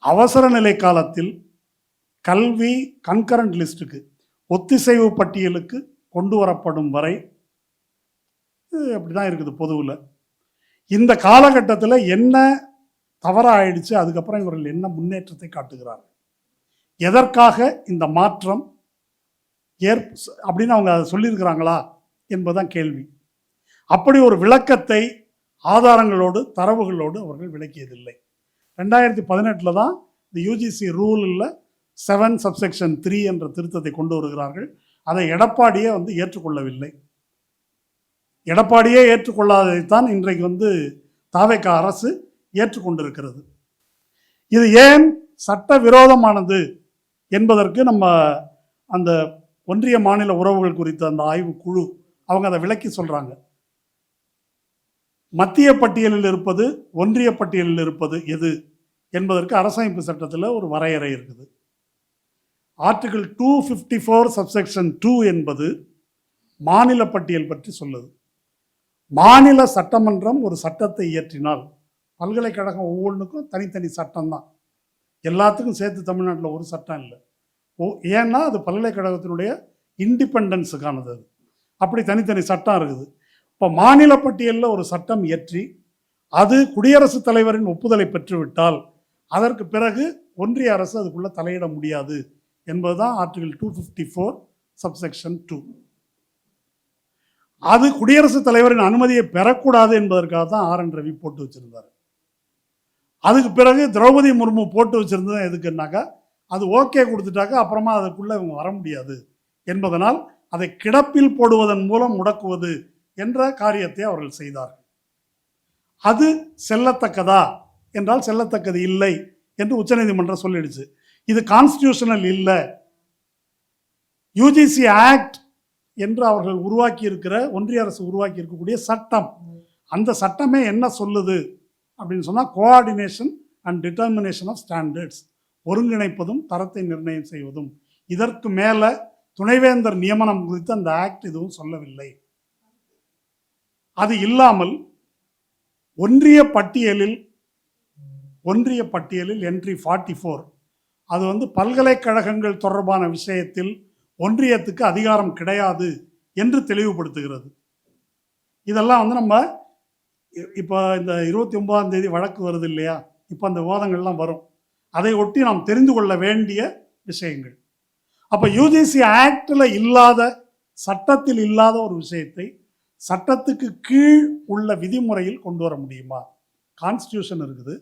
அவசர நிலை காலத்தில் கல்வி கன்கரண்ட் லிஸ்ட்டுக்கு ஒத்திசைவு பட்டியலுக்கு கொண்டு வரப்படும் வரை அப்படிதான் இருக்குது பொதுவில். இந்த காலகட்டத்தில் என்ன தவறாயிடுச்சு, அதுக்கப்புறம் இவர்கள் என்ன முன்னேற்றத்தை காட்டுகிறார்கள், எதற்காக இந்த மாற்றம் அப்படின்னு அவங்க அதை சொல்லியிருக்கிறாங்களா என்பதுதான் கேள்வி. அப்படி ஒரு விளக்கத்தை ஆதாரங்களோடு தரவுகளோடு அவர்கள் விளக்கியதில்லை. 2018 தான் இந்த யூஜிசி ரூலில் 7(3) என்ற திருத்தத்தை கொண்டு வருகிறார்கள். அதை எடப்பாடியே ஏற்றுக்கொள்ளவில்லை. எடப்பாடியே ஏற்றுக்கொள்ளாததைத்தான் இன்றைக்கு தாவேகா அரசு ஏற்றுக்கொண்டிருக்கிறது. இது ஏன் சட்ட விரோதமானது என்பதற்கு நம்ம அந்த ஒன்றிய மாநில உறவுகள் குறித்த அந்த ஆய்வு குழு அவங்க அதை விளக்கி சொல்றாங்க. மத்திய பட்டியலில் இருப்பது ஒன்றிய பட்டியலில் இருப்பது எது என்பதற்கு அரசமைப்பு சட்டத்தில் ஒரு வரையறை இருக்குது. ஆர்டிகிள் 254(2) என்பது மாநில பட்டியல் பற்றி சொல்லுது. மாநில சட்டமன்றம் ஒரு சட்டத்தை இயற்றினால், பல்கலைக்கழகம் ஒவ்வொன்றுக்கும் தனித்தனி சட்டம் தான், எல்லாத்துக்கும் சேர்த்து தமிழ்நாட்டில் ஒரு சட்டம் இல்லை. ஏன்னா அது பல்கலைக்கழகத்தினுடைய இண்டிபெண்டன்ஸுக்கானது. அது அப்படி தனித்தனி சட்டம் இருக்குது. இப்போ மாநில பட்டியலில் ஒரு சட்டம் இயற்றி அது குடியரசுத் தலைவரின் ஒப்புதலை பெற்றுவிட்டால் அதற்கு பிறகு ஒன்றிய அரசு அதுக்குள்ள தலையிட முடியாது என்பதுதான் ஆர்டிகிள் 254(2). அது குடியரசுத் தலைவரின் அனுமதியை பெறக்கூடாது என்பதற்காக தான் RN ரவி போட்டு வச்சிருந்தார். அதுக்கு பிறகு திரௌபதி முர்மு போட்டு வச்சிருந்தது எதுக்குன்னாக்கா, அது ஓகே கொடுத்துட்டாக்கா அப்புறமா அதுக்குள்ள இவங்க வர முடியாது என்பதனால் அதை கிடப்பில் போடுவதன் மூலம் முடக்குவது என்ற காரியத்தை அவர்கள் செய்தார்கள். அது செல்லத்தக்கதா என்றால் செல்லத்தக்கது இல்லை என்று உச்சநீதிமன்றம் சொல்லிடுச்சு. இது கான்ஸ்டிடியூஷனல் இல்லை. யூஜிசி ஆக்ட் என்று அவர்கள் உருவாக்கி இருக்கிற, ஒன்றிய அரசு உருவாக்கி இருக்கக்கூடிய சட்டம், அந்த சட்டமே என்ன சொல்லுது அப்படின்னு சொன்னால், coordination and determination of standards, ஒருங்கிணைப்பதும் தரத்தை நிர்ணயம் செய்வதும். இதற்கு மேலே துணைவேந்தர் நியமனம் குறித்து அந்த ஆக்ட் எதுவும் சொல்லவில்லை. அது இல்லாமல் ஒன்றிய பட்டியலில் என்ட்ரி 44 அது பல்கலைக்கழகங்கள் தொடர்பான விஷயத்தில் ஒன்றியத்துக்கு அதிகாரம் கிடையாது என்று தெளிவுபடுத்துகிறது. இதெல்லாம் நம்ம இப்போ இந்த 29ஆம் தேதி வழக்கு வருது இல்லையா, இப்போ அந்த விவாதங்கள்லாம் வரும். அதை ஒட்டி நாம் தெரிந்து கொள்ள வேண்டிய விஷயங்கள். அப்போ யூஜிசி ஆக்டில் இல்லாத, சட்டத்தில் இல்லாத ஒரு விஷயத்தை சட்டத்துக்கு கீழ் உள்ள விதிமுறையில் கொண்டு வர முடியுமா? கான்ஸ்டியூஷன் இருக்குது,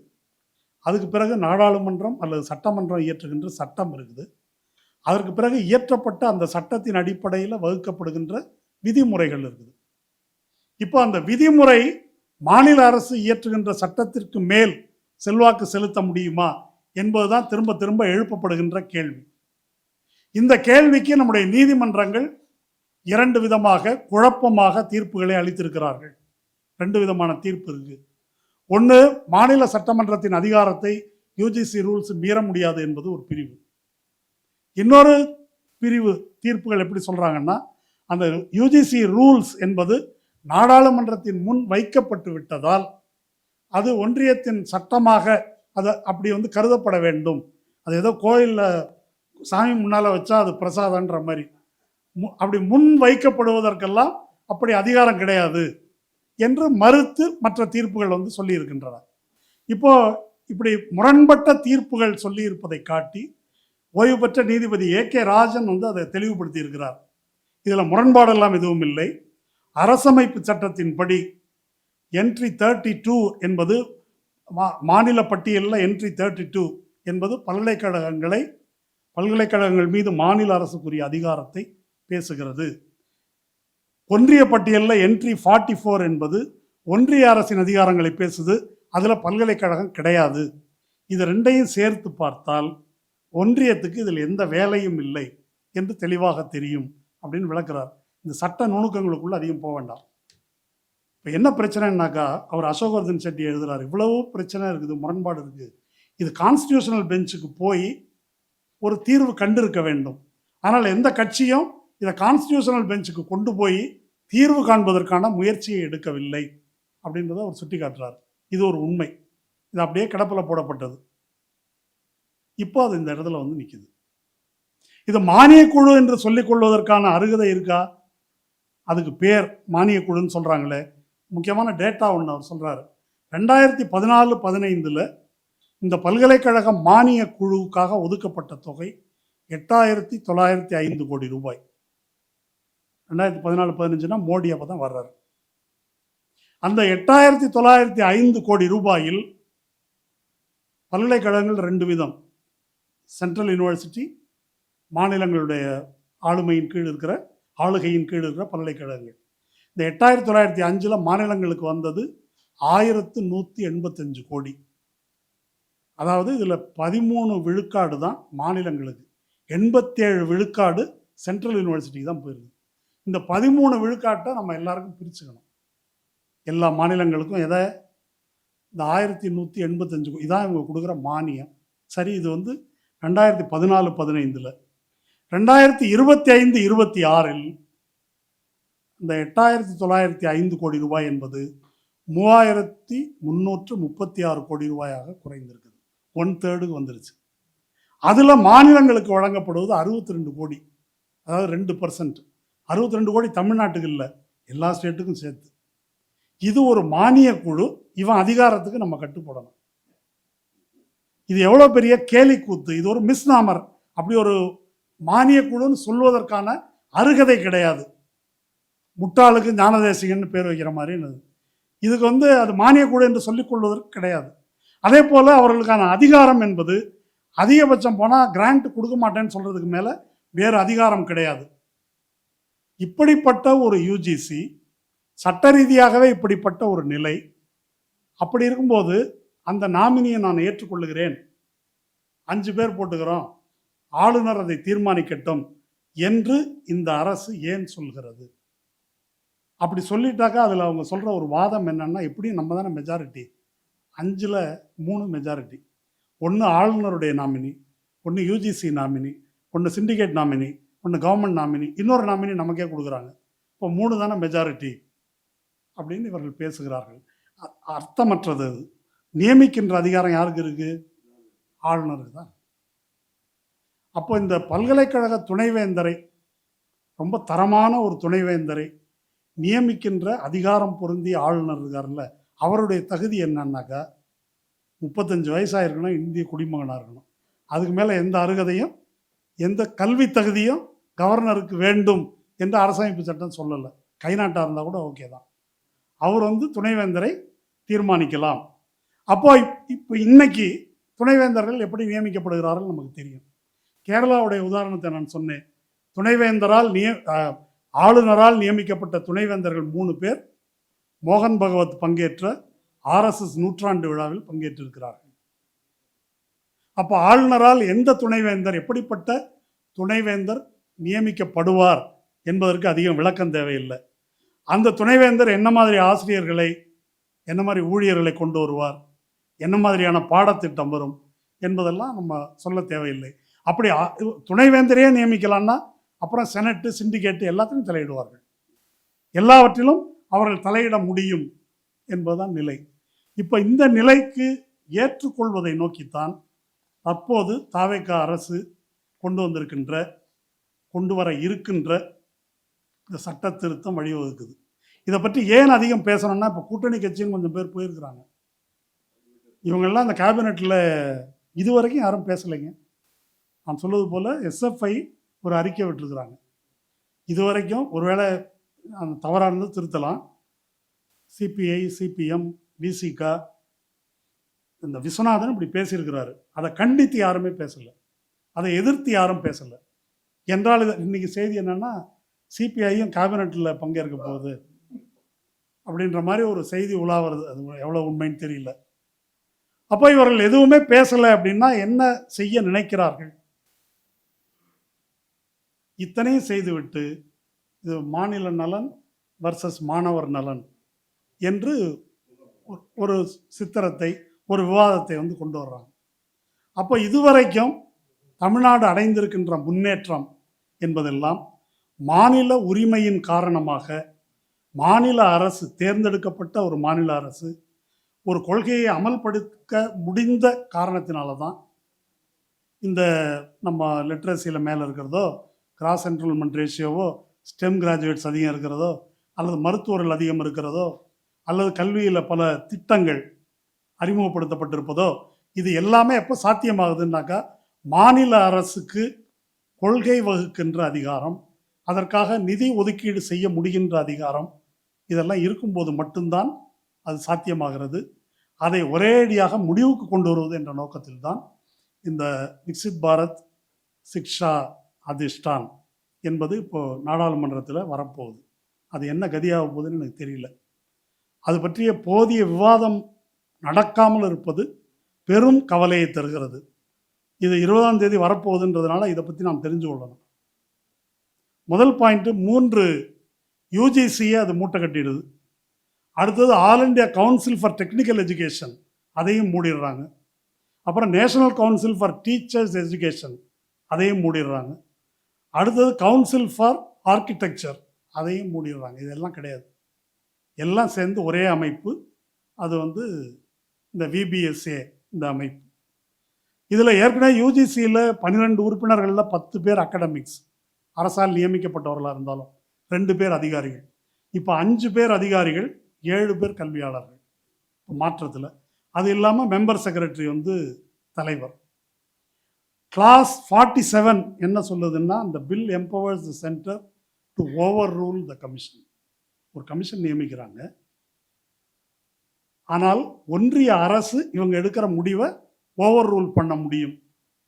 அதுக்கு பிறகு நாடாளுமன்றம் அல்லது சட்டமன்றம் இயற்றுகின்ற சட்டம் இருக்குது, அதற்கு பிறகு இயற்றப்பட்ட அந்த சட்டத்தின் அடிப்படையில் வகுக்கப்படுகின்ற விதிமுறைகள் இருக்குது. இப்போ அந்த விதிமுறை மாநில அரசு இயற்றுகின்ற சட்டத்திற்கு மேல் செல்வாக்கு செலுத்த முடியுமா என்பதுதான் திரும்ப திரும்ப எழுப்பப்படுகின்ற கேள்வி. இந்த கேள்விக்கு நம்முடைய நீதிமன்றங்கள் 2 விதமாக குழப்பமாக தீர்ப்புகளை அளித்திருக்கிறார்கள். 2 விதமான தீர்ப்பு இருக்கு. ஒன்று, மாநில சட்டமன்றத்தின் அதிகாரத்தை யூஜிசி ரூல்ஸ் மீற முடியாது என்பது ஒரு பிரிவு. இன்னொரு பிரிவு தீர்ப்புகள் எப்படி சொல்றாங்கன்னா, அந்த யூஜிசி ரூல்ஸ் என்பது நாடாளுமன்றத்தின் முன் வைக்கப்பட்டு விட்டதால் அது ஒன்றியத்தின் சட்டமாக அது அப்படி கருதப்பட வேண்டும். அது ஏதோ கோயிலில் சாமி முன்னால் வச்சா அது பிரசாதன்ற மாதிரி, அப்படி முன் வைக்கப்படுவதற்கெல்லாம் அப்படி அதிகாரம் கிடையாது என்று மறுத்து மற்ற தீர்ப்புகள் சொல்லி இருக்கின்றன. இப்போ இப்படி முரண்பட்ட தீர்ப்புகள் சொல்லி இருப்பதை காட்டி ஓய்வு பெற்ற நீதிபதி A.K. ராஜன் அதை தெளிவுபடுத்தி இருக்கிறார். இதில் முரண்பாடெல்லாம் எதுவும் இல்லை. அரசமைப்பு சட்டத்தின்படி என்ட்ரி 32 என்பது மாநில பட்டியலில் என்ட்ரி 32 என்பது பல்கலைக்கழகங்கள் மீது மாநில அரசுக்குரிய அதிகாரத்தை பேசுகிறது. ஒன்றிய பட்டியலில் என்ட்ரி 44 என்பது ஒன்றிய அரசின் அதிகாரங்களை பேசுது, அதில் பல்கலைக்கழகம் கிடையாது. இது 2ஐயும் சேர்த்து பார்த்தால் ஒன்றியத்துக்கு இதில் எந்த வேலையும் இல்லை என்று தெளிவாக தெரியும் அப்படின்னு விளக்குறார். இந்த சட்ட நுணுக்கங்களுக்குள்ள அதிகம் போக வேண்டாம். இப்போ என்ன பிரச்சனைனாக்கா, அவர் அசோக்வர்தன் செட்டி எழுதுறாரு, இவ்வளவு பிரச்சனை இருக்குது, முரண்பாடு இருக்குது, இது கான்ஸ்டிடியூஷனல் பெஞ்சுக்கு போய் ஒரு தீர்வு கண்டிருக்க வேண்டும். ஆனால் எந்த கட்சியும் இதை கான்ஸ்டிடியூஷனல் பெஞ்சுக்கு கொண்டு போய் தீர்வு காண்பதற்கான முயற்சியை எடுக்கவில்லை அப்படின்றத அவர் சுட்டி காட்டுறார். இது ஒரு உண்மை. இது அப்படியே கிடப்பில் போடப்பட்டது. இப்போ அது இந்த இடத்துல வந்து நிற்குது. இது மானிய குழு என்று சொல்லிக் கொள்வதற்கான அருகதை இருக்கா? அதுக்கு பேர் மானிய குழுன்னு சொல்றாங்களே. முக்கியமான டேட்டா ஒன்று அவர் சொல்றாரு. 2014-15 இந்த பல்கலைக்கழக மானிய குழுவுக்காக ஒதுக்கப்பட்ட தொகை 8,905 கோடி ரூபாய். 2014-15 மோடி அப்போ தான் வர்றாரு. அந்த 8,905 கோடி ரூபாயில் பல்கலைக்கழகங்கள் 2 விதம். சென்ட்ரல் யூனிவர்சிட்டி, மாநிலங்களுடைய ஆளுகையின் கீழ் இருக்கிற பல்கலைக்கழகங்கள். இந்த 8,905 மாநிலங்களுக்கு வந்தது 1,185 கோடி. அதாவது இதில் 13 விழுக்காடு தான் மாநிலங்களுக்கு, 87 விழுக்காடு சென்ட்ரல் யூனிவர்சிட்டிக்கு தான் போயிருக்கு. இந்த 13 விழுக்காட்டை நம்ம எல்லாருக்கும் பிரிச்சுக்கணும். எல்லா மாநிலங்களுக்கும் எதை, இந்த 1,185 இதான் இவங்க கொடுக்குற மானியம். சரி, இது வந்து 2014-15. 2025-26 இந்த 8,905 கோடி ரூபாய் என்பது 3,336 கோடி ரூபாயாக குறைந்திருக்குது. 1/3 வந்துருச்சு. அதில் மாநிலங்களுக்கு வழங்கப்படுவது 62 கோடி, அதாவது 2%. 62 கோடி தமிழ்நாட்டுக்கு இல்லை, எல்லா ஸ்டேட்டுக்கும் சேர்த்து. இது ஒரு மானிய குழு. இவன் அதிகாரத்துக்கு நம்ம கட்டுப்படணும். இது எவ்வளோ பெரிய கேலி கூத்து! இது ஒரு மிஸ்நாமர். அப்படி ஒரு மானிய குழுன்னு சொல்வதற்கான அருகதை கிடையாது. முட்டாளுக்கு ஞானதேசிகன்னு பேர் வைக்கிற மாதிரி இதுக்கு வந்து அது மானிய குழு என்று சொல்லிக் கொள்வதற்கு கிடையாது. அதே போல் அவர்களுக்கான அதிகாரம் என்பது அதிகபட்சம் போனால் கிராண்ட் கொடுக்க மாட்டேன்னு சொல்கிறதுக்கு மேலே வேறு அதிகாரம் கிடையாது. இப்படிப்பட்ட ஒரு யுஜிசி, சட்ட ரீதியாகவே இப்படிப்பட்ட ஒரு நிலை. அப்படி இருக்கும்போது அந்த நாமினியை நான் ஏற்றுக்கொள்ளுகிறேன், 5 பேர் போட்டுக்கிறோம், ஆளுநர் அதை தீர்மானிக்கட்டும் என்று இந்த அரசு ஏன் சொல்கிறது? அப்படி சொல்லிட்டாக்கா அதில் அவங்க சொல்கிற ஒரு வாதம் என்னன்னா, எப்படியும் நம்ம தானே மெஜாரிட்டி, 5ல் 3 மெஜாரிட்டி. ஒன்று ஆளுநருடைய நாமினி, ஒன்று யுஜிசி நாமினி, ஒன்று சிண்டிகேட் நாமினி, ஒன்று கவர்மெண்ட் நாமினி, இன்னொரு நாமினி நமக்கே கொடுக்குறாங்க. இப்போ 3 தானே மெஜாரிட்டி அப்படின்னு இவர்கள் பேசுகிறார்கள். அர்த்தமற்றது. நியமிக்கின்ற அதிகாரம் யாருக்கு இருக்கு? ஆளுநருக்கு தான். அப்போ இந்த பல்கலைக்கழக துணைவேந்தரை, ரொம்ப தரமான ஒரு துணைவேந்தரை நியமிக்கின்ற அதிகாரம் பொருந்திய ஆளுநர் இருக்கார்ல, அவருடைய தகுதி என்னன்னாக்கா 35 வயசாக இருக்கணும், இந்திய குடிமகனாக இருக்கணும். அதுக்கு மேலே எந்த அருகதையும் எந்த கல்வி தகுதியும் கவர்னருக்கு வேண்டும் என்று அரசமைப்பு சட்டம் சொல்லலை. கைநாட்டாக இருந்தால் கூட ஓகே தான். அவர் வந்து துணைவேந்தரை தீர்மானிக்கலாம். அப்போ இப்போ இன்னைக்கு துணைவேந்தர்கள் எப்படி நியமிக்கப்படுகிறார்கள் நமக்கு தெரியும். கேரளாவுடைய உதாரணத்தை நான் சொன்னேன். துணைவேந்தரால் ஆளுநரால் நியமிக்கப்பட்ட துணைவேந்தர்கள் 3 பேர் மோகன் பகவத் பங்கேற்ற RSS நூற்றாண்டு விழாவில் பங்கேற்றிருக்கிறார்கள். அப்போ ஆளுநரால் எந்த துணைவேந்தர், எப்படிப்பட்ட துணைவேந்தர் நியமிக்கப்படுவார் என்பதற்கு அதிகம் விளக்கம் தேவையில்லை. அந்த துணைவேந்தர் என்ன மாதிரி ஆசிரியர்களை, என்ன மாதிரி ஊழியர்களை கொண்டு வருவார், என்ன மாதிரியான பாடத்திட்டம் வரும் என்பதெல்லாம் நம்ம சொல்ல தேவையில்லை. அப்படி துணைவேந்தரையே நியமிக்கலான்னா அப்புறம் செனட்டு, சிண்டிகேட்டு எல்லாத்தையும் தலையிடுவார்கள். எல்லாவற்றிலும் அவர்கள் தலையிட முடியும் என்பதுதான் நிலை. இப்போ இந்த நிலைக்கு ஏற்றுக்கொள்வதை நோக்கித்தான் தற்போது தாவேக அரசு கொண்டு வர இருக்கின்ற இந்த சட்ட திருத்தம் வழிவகுக்குது. இதை பற்றி ஏன் அதிகம் பேசணும்னா, இப்போ கூட்டணி கட்சின்னு கொஞ்சம் பேர் போயிருக்கிறாங்க. இவங்கெல்லாம் இந்த கேபினெட்டில் இதுவரைக்கும் யாரும் பேசலைங்க. நான் சொல்வது போல் SFI ஒரு அறிக்கை விட்டுருக்குறாங்க. இதுவரைக்கும் ஒருவேளை அந்த தவறாக இருந்து திருத்தலாம். CPI, CPM, VCK, இந்த விஸ்வநாதன் இப்படி பேசியிருக்கிறாரு. அதை கண்டித்து யாருமே பேசலை, அதை எதிர்த்து யாரும் பேசலை. என்றால் இன்னைக்கு செய்தி என்னன்னா, CPIயும் கேபினெட்டில் பங்கேற்க போகுது அப்படின்ற மாதிரி ஒரு செய்தி உலாவது. அது எவ்வளோ உண்மைன்னு தெரியல. அப்போ இவர்கள் எதுவுமே பேசலை அப்படின்னா என்ன செய்ய நினைக்கிறார்கள்? இத்தனையும் செய்துவிட்டு இது மாநில நலன் வர்சஸ் மாணவர் நலன் என்று ஒரு சித்திரத்தை, ஒரு விவாதத்தை வந்து கொண்டு வர்றாங்க. அப்போ இதுவரைக்கும் தமிழ்நாடு அடைந்திருக்கின்ற முன்னேற்றம் என்பதெல்லாம் மாநில உரிமையின் காரணமாக, மாநில அரசு, தேர்ந்தெடுக்கப்பட்ட ஒரு மாநில அரசு ஒரு கொள்கையை அமல்படுத்த முடிந்த காரணத்தினால தான் இந்த நம்ம லிட்ரஸியில் மேலே இருக்கிறதோ, கிராஸ் என்ரோல்மெண்ட் ரேஷியோவோ, ஸ்டெம் கிராஜுவேட்ஸ் அதிகம் இருக்கிறதோ, அல்லது மருத்துவர்கள் அதிகம் இருக்கிறதோ, அல்லது கல்வியில் பல திட்டங்கள் அறிமுகப்படுத்தப்பட்டிருப்பதோ, இது எல்லாமே எப்போ சாத்தியமாகுதுன்னாக்கா மாநில அரசுக்கு கொள்கை வகுக்கின்ற அதிகாரம், அதற்காக நிதி ஒதுக்கீடு செய்ய முடிகின்ற அதிகாரம், இதெல்லாம் இருக்கும்போது மட்டும்தான் அது சாத்தியமாகிறது. அதை ஒரேடியாக முடிவுக்கு கொண்டு வருவது என்ற நோக்கத்தில் தான் இந்த விக்சித் பாரத் சிக்ஷா அதிஷ்டான் என்பது இப்போது நாடாளுமன்றத்தில் வரப்போகுது. அது என்ன கதியாக போகுதுன்னு எனக்கு தெரியல. அது பற்றிய போதிய விவாதம் நடக்காமல் இருப்பது பெரும் கவலையை தருகிறது. இது 20ஆம் தேதி வரப்போகுதுன்றதுனால இதை பற்றி நாம் தெரிஞ்சு கொள்ளணும். முதல் பாயிண்ட்டு, 3 யூஜிசியை அது மூட்டை கட்டிடுது. அடுத்தது all India council for technical education, அதையும் மூடிடுறாங்க. அப்புறம் national council for teachers education, அதையும் மூடிடுறாங்க. அடுத்தது கவுன்சில் ஃபார் ஆர்கிடெக்சர், அதையும் மூடிடுறாங்க. இதெல்லாம் கிடையாது, எல்லாம் சேர்ந்து ஒரே அமைப்பு. அது இந்த விபிஎஸ்ஏ இந்த அமைப்பு. இதில் ஏற்கனவே யூஜிசியில் 12 உறுப்பினர்களில் 10 பேர் அகடமிக்ஸ், அரசால் நியமிக்கப்பட்டவர்களாக இருந்தாலும் 2 பேர் அதிகாரிகள். இப்போ 5 பேர் அதிகாரிகள், 7 பேர் கல்வியாளர்கள் மாற்றத்தில். அது இல்லாமல் மெம்பர் செக்ரட்டரி தலைவர். கிளாஸ் 47 என்ன சொல்லுதுன்னா, இந்த bill empowers the centre to over rule the commission. ஒரு கமிஷன் நியமிக்கிறாங்க, ஆனால் ஒன்றிய அரசு இவங்க எடுக்கிற முடிவை ஓவர் ரூல் பண்ண முடியும்.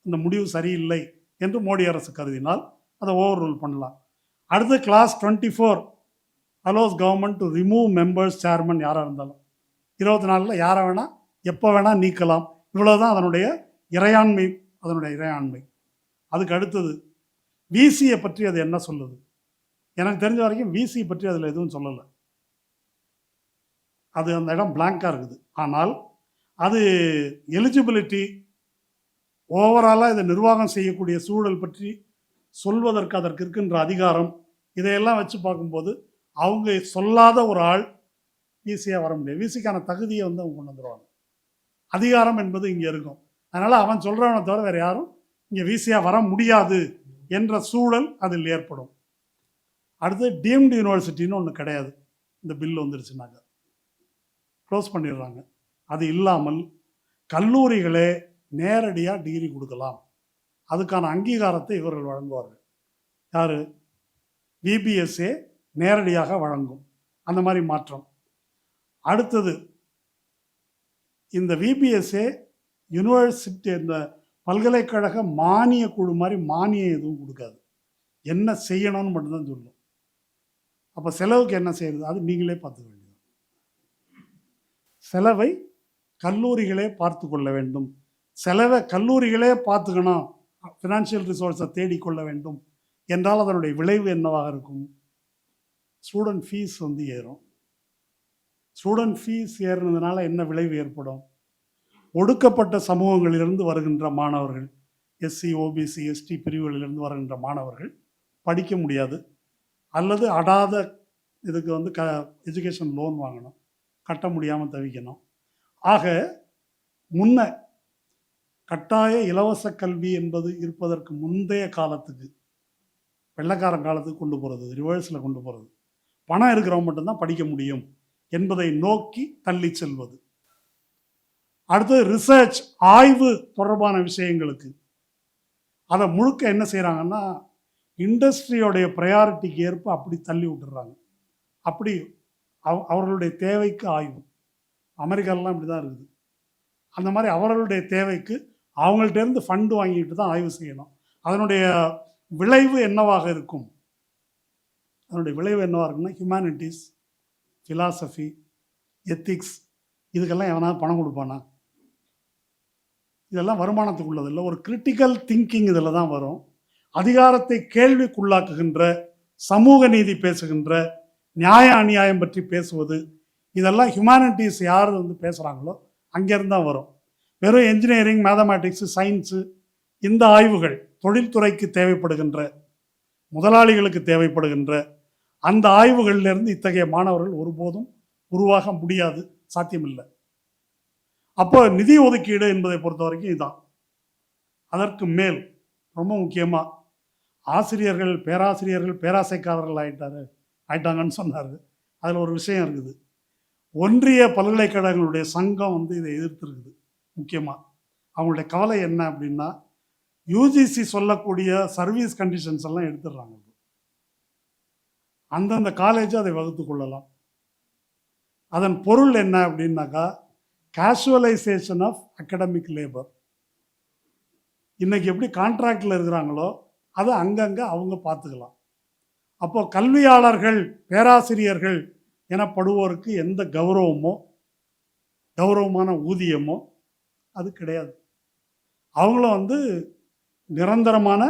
இந்த முடிவு சரியில்லை என்று மோடி அரசு கருதினால் அதை ஓவர் ரூல் பண்ணலாம். அடுத்து clause 24 allows government to remove members chairman, யாராக இருந்தாலும் 24 யாரை வேணால் எப்போ வேணால் நீக்கலாம். இவ்வளோதான் அதனுடைய இறையாண்மை. அதுக்கு அடுத்தது விசியை பற்றி அது என்ன சொல்லுது? எனக்கு தெரிஞ்ச வரைக்கும் விசி பற்றி அதில் எதுவும் சொல்லலை. அது அந்த இடம் பிளாங்காக இருக்குது. ஆனால் அது எலிஜிபிலிட்டி, ஓவராலாக இதை நிர்வாகம் செய்யக்கூடிய சூழல் பற்றி சொல்வதற்கு அதற்கு இருக்கின்ற அதிகாரம், இதையெல்லாம் வச்சு பார்க்கும்போது அவங்க சொல்லாத ஒரு ஆள் விசியாக வர முடியாது. விசிக்கான தகுதியை அவங்க கொண்டு வந்துடுவாங்க. அதிகாரம் என்பது இங்கே இருக்கும். அதனால் அவன் சொல்கிறவனை தவிர வேறு யாரும் இங்கே விசியாக வர முடியாது என்ற சூழல் அதில் ஏற்படும். அடுத்து டீம்டு யூனிவர்சிட்டின்னு ஒன்று கிடையாது. இந்த பில் வந்துருச்சுனாக்க க்ளோஸ் பண்ணிடுறாங்க. அது இல்லாமல் கல்லூரிகளே நேரடியாக டிகிரி கொடுக்கலாம். அதுக்கான அங்கீகாரத்தை இவர்கள் வழங்குவார்கள். யார்? விபிஎஸ்ஏ நேரடியாக வழங்கும். அந்த மாதிரி மாற்றம். அடுத்தது, இந்த விபிஎஸ்ஏ யூனிவர்சிட்டி, இந்த பல்கலைக்கழக மானிய குழு மாதிரி மானியம் எதுவும் கொடுக்காது. என்ன செய்யணும்னு மட்டும்தான் சொல்லும். அப்போ செலவுக்கு என்ன செய்யறது? அது நீங்களே பார்த்துக்க வேண்டியது. செலவை கல்லூரிகளே பார்த்து கொள்ள வேண்டும். செலவை கல்லூரிகளே பார்த்துக்கணும், ஃபினான்ஷியல் ரிசோர்ஸை தேடிக்கொள்ள வேண்டும் என்றால் அதனுடைய விளைவு என்னவாக இருக்கும்? ஸ்டூடெண்ட் ஃபீஸ் ஏறும். ஸ்டூடெண்ட் ஃபீஸ் ஏறினதுனால என்ன விளைவு ஏற்படும்? ஒடுக்கப்பட்ட சமூகங்களிலிருந்து வருகின்ற மாணவர்கள், எஸ்சி, ஓபிசி, எஸ்டி பிரிவுகளிலிருந்து வருகின்ற மாணவர்கள் படிக்க முடியாது. அல்லது அடாத இதுக்கு எஜுகேஷன் லோன் வாங்கணும், கட்ட முடியாமல் தவிக்கணும். ஆக முன்ன கட்டாய இலவச கல்வி என்பது இருப்பதற்கு முந்தைய காலத்துக்கு, வெள்ளைக்காரன் காலத்துக்கு கொண்டு போகிறது, ரிவர்ஸில் கொண்டு போகிறது. பணம் இருக்கிறவங்க மட்டும்தான் படிக்க முடியும் என்பதை நோக்கி தள்ளி செல்வது. அடுத்தது ரிசர்ச், ஆய்வு தொடர்பான விஷயங்களுக்கு அதை முழுக்க என்ன செய்கிறாங்கன்னா, இண்டஸ்ட்ரியோடைய ப்ரையாரிட்டிக்கு ஏற்ப அப்படி தள்ளி விட்டுறாங்க. அப்படி அவர்களுடைய தேவைக்கு ஆய்வு. அமெரிக்காலெலாம் இப்படி தான் இருக்குது. அந்த மாதிரி அவர்களுடைய தேவைக்கு அவங்கள்ட்டேருந்து ஃபண்டு வாங்கிட்டு தான் ஆய்வு செய்யணும். அதனுடைய விளைவு என்னவாக இருக்கும்? அதனுடைய விளைவு என்னவாக இருக்குன்னா, ஹியூமனிட்டிஸ், ஃபிலாசபி, எத்திக்ஸ், இதுக்கெல்லாம் எவனாவது பணம் கொடுப்பானா? இதெல்லாம் வருமானத்துக்குள்ளது இல்லை. ஒரு கிரிட்டிக்கல் திங்கிங் இதில் தான் வரும். அதிகாரத்தை கேள்விக்குள்ளாக்குகின்ற, சமூக நீதி பேசுகின்ற, நியாய அநியாயம் பற்றி பேசுவது, இதெல்லாம் ஹியூமனிட்டிஸ் யார் பேசுகிறாங்களோ அங்கேருந்து தான் வரும். வெறும் என்ஜினியரிங், மேத்தமேட்டிக்ஸு, சயின்ஸு, இந்த ஆய்வுகள் தொழில்துறைக்கு தேவைப்படுகின்ற, முதலாளிகளுக்கு தேவைப்படுகின்ற அந்த ஆய்வுகளிலிருந்து இத்தகைய மாணவர்கள் ஒருபோதும் உருவாக முடியாது, சாத்தியமில்லை. அப்போ நிதி ஒதுக்கீடு என்பதை பொறுத்த வரைக்கும் இதுதான். அதற்கு மேல் ரொம்ப முக்கியமாக ஆசிரியர்கள் பேராசிரியர்கள் பேராசைக்காரர்கள் ஆயிட்டாங்கன்னு சொன்னார். அதில் ஒரு விஷயம் இருக்குது. ஒன்றிய பல்கலைக்கழகங்களுடைய சங்கம் வந்து இதை எதிர்த்துருக்குது. முக்கியமாக அவங்களுடைய கவலை என்ன அப்படின்னா, யூஜிசி சொல்லக்கூடிய சர்வீஸ் கண்டிஷன்ஸ் எல்லாம் எடுத்துடுறாங்க. அந்தந்த காலேஜ் அதை வகுத்து கொள்ளலாம். அதன் பொருள் என்ன அப்படின்னாக்கா, கேஷுவலைசேஷன் ஆஃப் அகடமிக் லேபர். இன்னைக்கு எப்படி கான்ட்ராக்டில் இருக்கிறாங்களோ அதை அங்கங்கே அவங்க பார்த்துக்கலாம். அப்போ கல்வியாளர்கள் பேராசிரியர்கள் எனப்படுவோருக்கு எந்த கௌரவமான ஊதியமோ அது கிடையாது. அவங்களும் வந்து நிரந்தரமான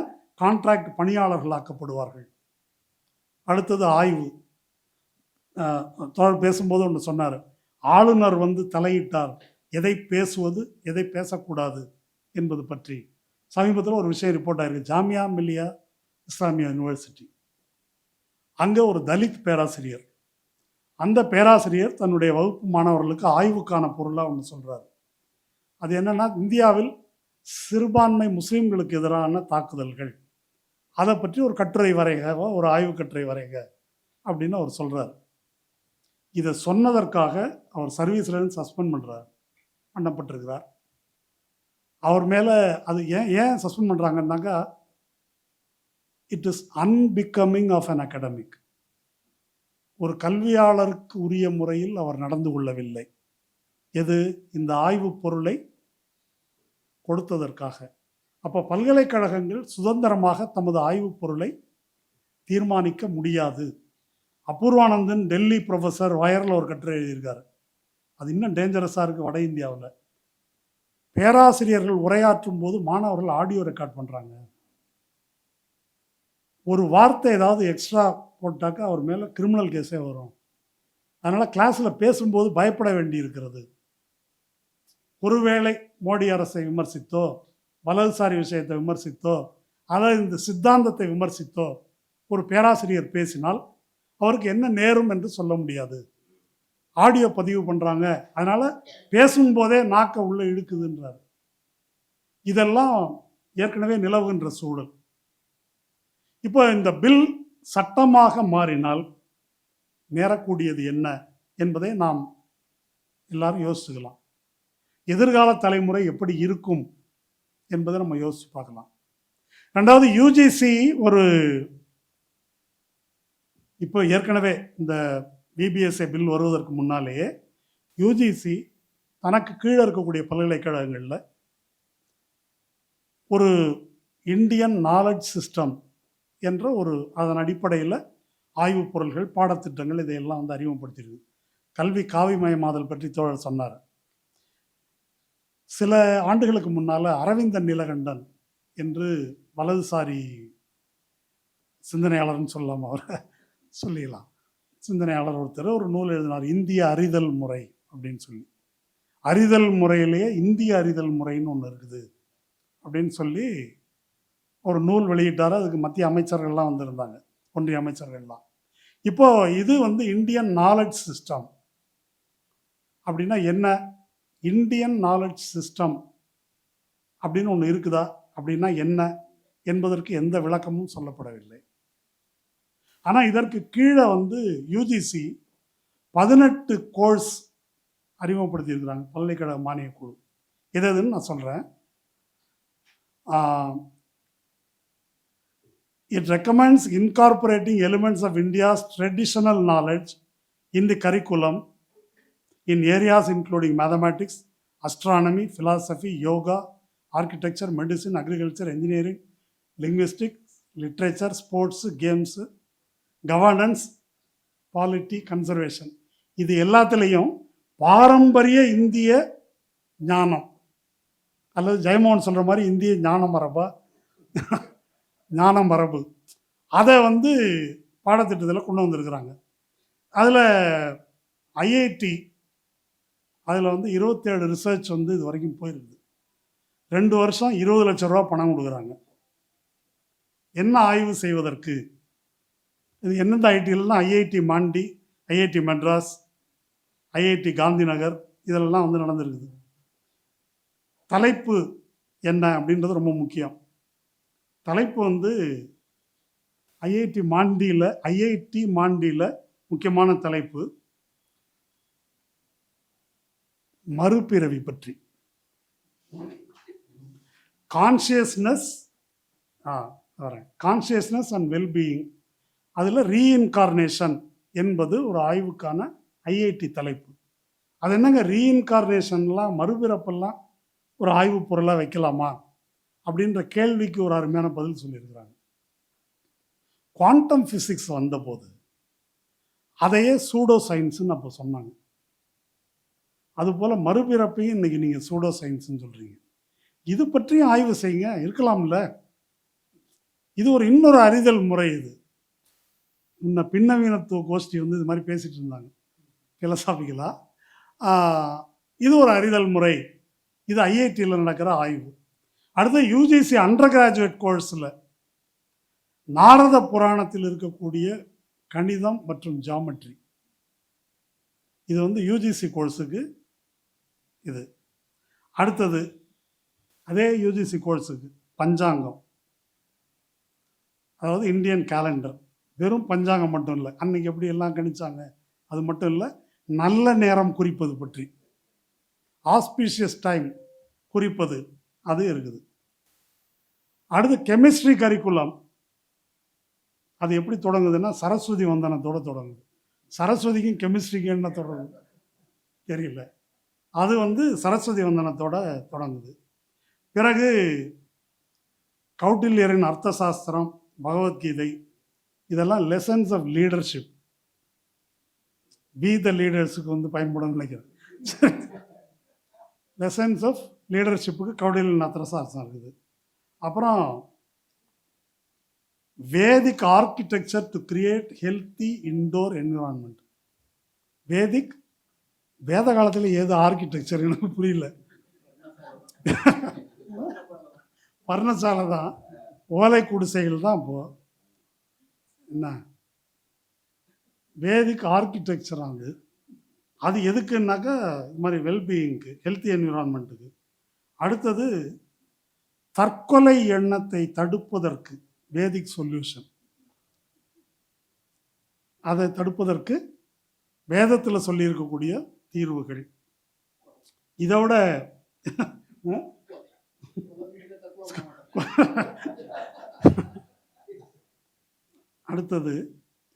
கான்ட்ராக்ட் பணியாளர்களாக்கப்படுவார்கள். அடுத்தது ஆய்வு. தோழர் பேசும்போது ஒன்று சொன்னார், ஆளுநர் வந்து தலையிட்டார், எதை பேசுவது எதை பேசக்கூடாது என்பது பற்றி. சமீபத்தில் ஒரு விஷயம் ரிப்போர்ட் ஆயிருக்கு. ஜாமியா மில்லியா இஸ்லாமியா யூனிவர்சிட்டி, அங்கே ஒரு தலித் பேராசிரியர், அந்த பேராசிரியர் தன்னுடைய வகுப்பு மாணவர்களுக்கு ஆய்வுக்கான பொருளாக ஒன்று சொல்கிறார். அது என்னன்னா, இந்தியாவில் சிறுபான்மை முஸ்லீம்களுக்கு எதிரான தாக்குதல்கள், அதை பற்றி ஒரு கட்டுரை வரைக, ஒரு ஆய்வு கட்டுரை வரைக அப்படின்னு அவர் சொல்கிறார். இதை சொன்னதற்காக அவர் சர்வீஸ்லேருந்து சஸ்பெண்ட் பண்ணப்பட்டிருக்கிறார். அவர் மேலே அது ஏன் சஸ்பெண்ட் பண்ணுறாங்கன்னாக்கா, it is unbecoming of an academic. ஒரு கல்வியாளருக்கு உரிய முறையில் அவர் நடந்து கொள்ளவில்லை. எது? இந்த ஆய்வு பொருளை கொடுத்ததற்காக. அப்போ பல்கலைக்கழகங்கள் சுதந்திரமாக தமது ஆய்வு பொருளை தீர்மானிக்க முடியாது. அபூர்வானந்தன் டெல்லி ப்ரொஃபஸர் வயரில் ஒரு கட்டுரை எழுதியிருக்காரு. அது இன்னும் டேஞ்சரஸாக இருக்குது வட இந்தியாவில். பேராசிரியர்கள் உரையாற்றும் போது மாணவர்கள் ஆடியோ ரெக்கார்ட் பண்ணுறாங்க. ஒரு வார்த்தை ஏதாவது எக்ஸ்ட்ரா போட்டாக்கா அவர் மேலே கிரிமினல் கேஸே வரும். அதனால் கிளாஸில் பேசும்போது பயப்பட வேண்டி இருக்கிறது. ஒருவேளை மோடி அரசை விமர்சித்தோ, வலதுசாரி விஷயத்தை விமர்சித்தோ, அதாவது இந்த சித்தாந்தத்தை விமர்சித்தோ ஒரு பேராசிரியர் பேசினால் அவருக்கு என்ன நேரும் என்று சொல்ல முடியாது. ஆடியோ பதிவு பண்ணுறாங்க, அதனால் பேசும்போதே நாக்க உள்ள இழுக்குதுன்றார். இதெல்லாம் ஏற்கனவே நிலவுகின்ற சூழல். இப்போ இந்த பில் சட்டமாக மாறினால் நேரக்கூடியது என்ன என்பதை நாம் எல்லாரும் யோசிச்சுக்கலாம். எதிர்கால தலைமுறை எப்படி இருக்கும் என்பதை நம்ம யோசிச்சு பார்க்கலாம். ரெண்டாவது, யூஜிசி இப்போ ஏற்கனவே இந்த பிபிஎஸ்ஏ பில் வருவதற்கு முன்னாலேயே யூஜிசி தனக்கு கீழே இருக்கக்கூடிய பல்கலைக்கழகங்களில் ஒரு இந்தியன் நாலெட்ஜ் சிஸ்டம் என்ற அதன் அடிப்படையில் ஆய்வுப் பொருள்கள், பாடத்திட்டங்கள் இதையெல்லாம் வந்து அறிமுகப்படுத்தியிருக்கு. கல்வி காவிமயமாதல் பற்றி தோழர் சொன்னார். சில ஆண்டுகளுக்கு முன்னால் அரவிந்தன் நீலகண்டன் என்று வலதுசாரி சிந்தனையாளர்னு சொல்லலாம், அவரை சொல்லிடலாம், சிந்தனையாளர் ஒருத்தர் ஒரு நூல் எழுதினார், இந்திய அறிதல் முறை அப்படின்னு சொல்லி. அறிதல் முறையிலேயே இந்திய அறிதல் முறைன்னு ஒன்று இருக்குது அப்படின்னு சொல்லி ஒரு நூல் வெளியிட்டார். அதுக்கு மத்திய அமைச்சர்கள்லாம் வந்திருந்தாங்க, ஒன்றிய அமைச்சர்கள்லாம். இப்போ இது வந்து இந்தியன் நாலெட்ஜ் சிஸ்டம் அப்படின்னா என்ன? இந்தியன் நாலெட்ஜ் சிஸ்டம் அப்படின்னு ஒன்று இருக்குதா அப்படின்னா என்ன என்பதற்கு எந்த விளக்கமும் சொல்லப்படவில்லை. ஆனால் இதற்கு கீழே வந்து யூஜிசி 18 கோர்ஸ் அறிமுகப்படுத்தியிருக்கிறாங்க, பல்கலைக்கழக மானியக் குழு. எதுன்னு நான் சொல்கிறேன். It recommends incorporating elements of India's traditional knowledge in the curriculum in areas including mathematics, astronomy, philosophy, yoga, architecture, medicine, agriculture, engineering, linguistics, literature, sports, games, governance, polity, conservation. இது எல்லாத்துலேயும் பாரம்பரிய இந்திய ஞானம், அல்லது ஜெயமோகன் சொல்கிற மாதிரி இந்திய ஞான மரபு, அதை வந்து பாடத்திட்டத்தில் கொண்டு வந்திருக்கிறாங்க. அதில் ஐஐடி, அதில் வந்து 27 ரிசர்ச் வந்து இது வரைக்கும் போயிருக்குது. 2 வருஷம் 20 லட்சம் ரூபா பணம் கொடுக்குறாங்க. என்ன ஆய்வு செய்வதற்கு? இது எந்தெந்த ஐடிலாம்? IIT Mandi, IIT Madras, IIT Gandhinagar, இதெல்லாம் வந்து நடந்திருக்குது. தலைப்பு என்ன அப்படின்றது ரொம்ப முக்கியம். தலைப்பு வந்து ஐஐடி மாண்டியில் முக்கியமான தலைப்பு மறுபிறவி பற்றி. கான்ஷியஸ்னஸ் கான்ஷியஸ்னஸ் அண்ட் வெல்பீயிங், அதில் ரீஇன்கார்னேஷன் என்பது ஒரு ஆய்வுக்கான ஐஐடி தலைப்பு. அது என்னங்க ரீஇன்கார்னேஷன்லாம் மறுபிறப்பெல்லாம் ஒரு ஆய்வு பொருளாக வைக்கலாமா அப்படின்ற கேள்விக்கு ஒரு அருமையான பதில் சொல்லியிருக்கிறாங்க. குவாண்டம் ஃபிசிக்ஸ் வந்தபோது அதையே சூடோ சயின்ஸ்ன்னு அப்போ சொன்னாங்க. அதுபோல் மறுபிறப்பையும் இன்னைக்கு நீங்கள் சூடோ சயின்ஸ்ன்னு சொல்கிறீங்க. இது பற்றியும் ஆய்வு செய்யுங்க, இருக்கலாம்ல. இது ஒரு இன்னொரு அறிதல் முறை. இது முன்ன பின்னவீனத்துவ கோஷ்டி வந்து இது மாதிரி பேசிட்டு இருந்தாங்க பிலசாபிக்கலா. இது ஒரு அறிதல் முறை. இது ஐஐடியில் நடக்கிற ஆய்வு. அடுத்து யூஜிசி அண்டர் கிராஜுவேட் கோர்ஸில் நாரத புராணத்தில் இருக்கக்கூடிய கணிதம் மற்றும் ஜாமெட்ரி, இது வந்து யூஜிசி கோர்ஸுக்கு இது. அடுத்தது அதே யூஜிசி கோர்ஸுக்கு பஞ்சாங்கம், அதாவது இந்தியன் கேலண்டர். வெறும் பஞ்சாங்கம் மட்டும் இல்லை, அன்னைக்கு எப்படி எல்லாம் கணிச்சாங்க அது மட்டும் இல்லை, நல்ல நேரம் குறிப்பது பற்றி, ஆஸ்பீஷியஸ் டைம் குறிப்பது, அது இருக்குது. அடுத்து கெமிஸ்ட்ரி கரிக்குலம். அது எப்படி தொடங்குதுன்னா சரஸ்வதி வந்தனத்தோடு தொடங்குது. சரஸ்வதிக்கும் கெமிஸ்ட்ரிக்கும் என்ன தொடங்குது தெரியல. அது வந்து சரஸ்வதி வந்தனத்தோட தொடங்குது. பிறகு கௌட்டில்யரின் அர்த்த சாஸ்திரம், பகவத்கீதை, இதெல்லாம் lessons of leadership. Be the லீடர்ஸுக்கு வந்து பயன்படும் நினைக்கிறேன். லெசன்ஸ் ஆஃப் லீடர்ஷிப்புக்கு கௌடில்யன் அர்த்த சாஸ்திரம் இருக்குது. அப்புறம் Vedic architecture to create healthy indoor environment. வேத காலத்தில் ஏது ஆர்கிடெக்சர் எனக்கு புரியல. பர்ணசாலை தான், ஓலை குடிசைகள் தான். இப்போ என்ன வேதிக் ஆர்கிடெக்சர் அது எதுக்குன்னாக்கா இது மாதிரி வெல்பீயிங்க்கு, ஹெல்த்தி என்விரான்மெண்ட்டுக்கு. அடுத்தது தற்கொலை எண்ணத்தை தடுப்பதற்கு வேதிக் சொல்யூஷன். அதை தடுப்பதற்கு வேதத்தில் சொல்லியிருக்கக்கூடிய தீர்வுகள். இதோட அடுத்தது